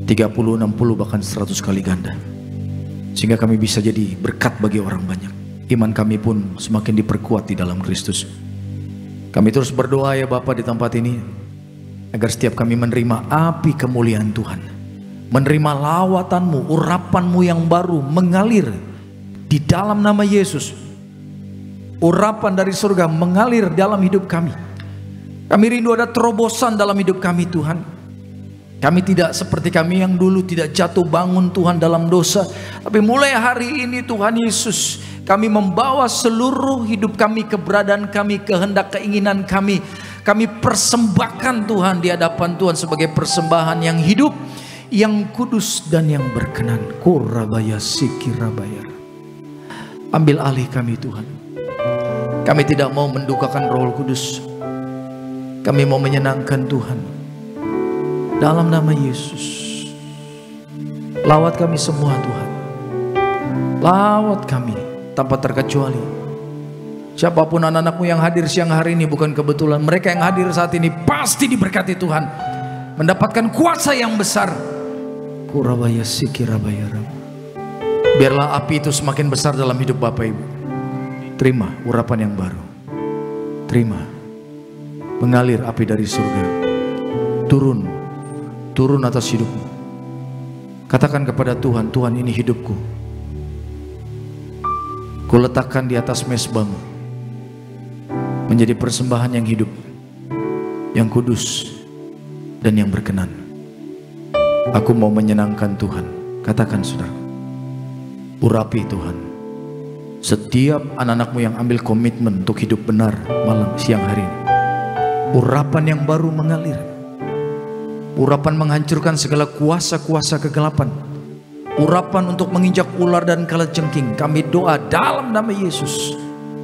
30, 60 bahkan 100 kali ganda, sehingga kami bisa jadi berkat bagi orang banyak. Iman kami pun semakin diperkuat di dalam Kristus. Kami terus berdoa ya Bapa di tempat ini, agar setiap kami menerima api kemuliaan Tuhan, menerima lawatan-Mu, urapan-Mu yang baru mengalir di dalam nama Yesus. Urapan dari surga mengalir dalam hidup kami. Kami rindu ada terobosan dalam hidup kami Tuhan. Kami tidak seperti kami yang dulu tidak jatuh bangun Tuhan dalam dosa. Tapi mulai hari ini Tuhan Yesus, kami membawa seluruh hidup kami, keberadaan kami, kehendak, keinginan kami, kami persembahkan Tuhan di hadapan Tuhan sebagai persembahan yang hidup, yang kudus dan yang berkenan. Kurabaya sikirabaya. Ambil alih kami Tuhan. Kami tidak mau mendukakan Roh Kudus. Kami mau menyenangkan Tuhan. Dalam nama Yesus, lawat kami semua Tuhan. Lawat kami tanpa terkecuali. Siapapun anak-anak-Mu yang hadir siang hari ini bukan kebetulan. Mereka yang hadir saat ini pasti diberkati Tuhan, mendapatkan kuasa yang besar. Kurabaya sikirabaya. Biarlah api itu semakin besar dalam hidup Bapak Ibu. Terima urapan yang baru. Terima mengalir api dari surga. Turun atas hidupmu. Katakan kepada Tuhan, Tuhan ini hidupku. Kuletakkan di atas mezbah-Mu menjadi persembahan yang hidup, yang kudus dan yang berkenan. Aku mau menyenangkan Tuhan. Katakan saudara, urapi Tuhan setiap anak-anak-Mu yang ambil komitmen untuk hidup benar malam siang hari ini. urapan yang baru mengalir, urapan menghancurkan segala kuasa-kuasa kegelapan, urapan untuk menginjak ular dan kalajengking. Kami doa dalam nama Yesus,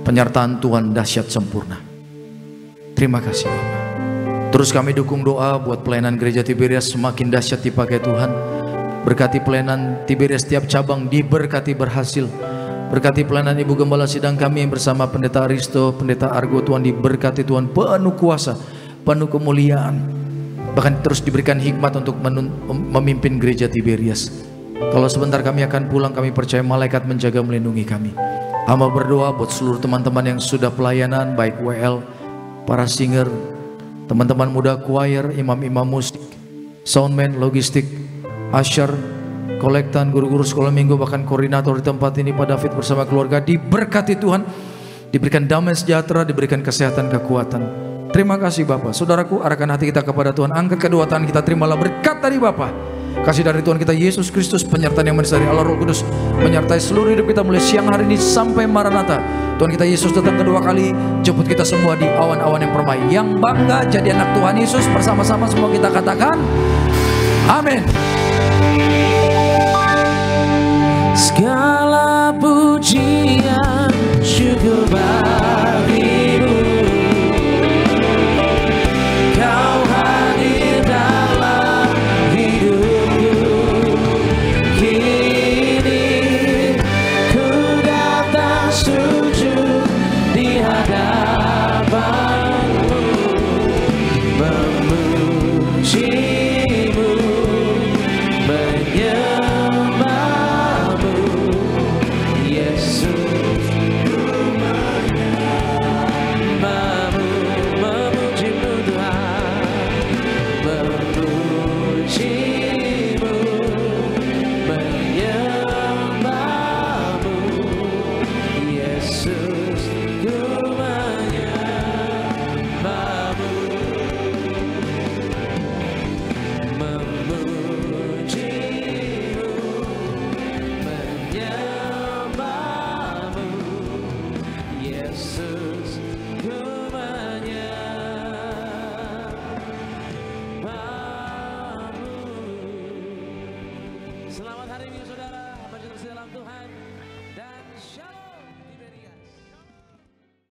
penyertaan Tuhan dahsyat sempurna. Terima kasih Bapak. Terus kami dukung doa buat pelayanan Gereja Tiberias semakin dahsyat dipakai Tuhan. Berkati pelayanan Tiberias setiap cabang diberkati berhasil. Berkati pelayanan Ibu Gembala Sidang kami yang bersama Pendeta Aristo, Pendeta Argo, Tuhan diberkati Tuhan, penuh kuasa, penuh kemuliaan. Bahkan terus diberikan hikmat untuk memimpin Gereja Tiberias. Kalau sebentar kami akan pulang, kami percaya malaikat menjaga melindungi kami. Hamba berdoa buat seluruh teman-teman yang sudah pelayanan, baik WL, para singer, teman-teman muda choir, imam-imam musik, soundman, logistik, usher, kolektan, guru-guru sekolah minggu, bahkan koordinator di tempat ini, Pak David bersama keluarga, diberkati Tuhan, diberikan damai sejahtera, diberikan kesehatan, kekuatan. Terima kasih Bapak. Saudaraku, arahkan hati kita kepada Tuhan, angkat kedua tangan kita, terimalah berkat dari Bapak. Kasih dari Tuhan kita Yesus Kristus, penyertaan yang manis dari Allah Roh Kudus menyertai seluruh hidup kita mulai siang hari ini sampai Maranatha. Tuhan kita Yesus datang kedua kali, jemput kita semua di awan-awan yang permai. Yang bangga jadi anak Tuhan Yesus, bersama-sama semua kita katakan amin.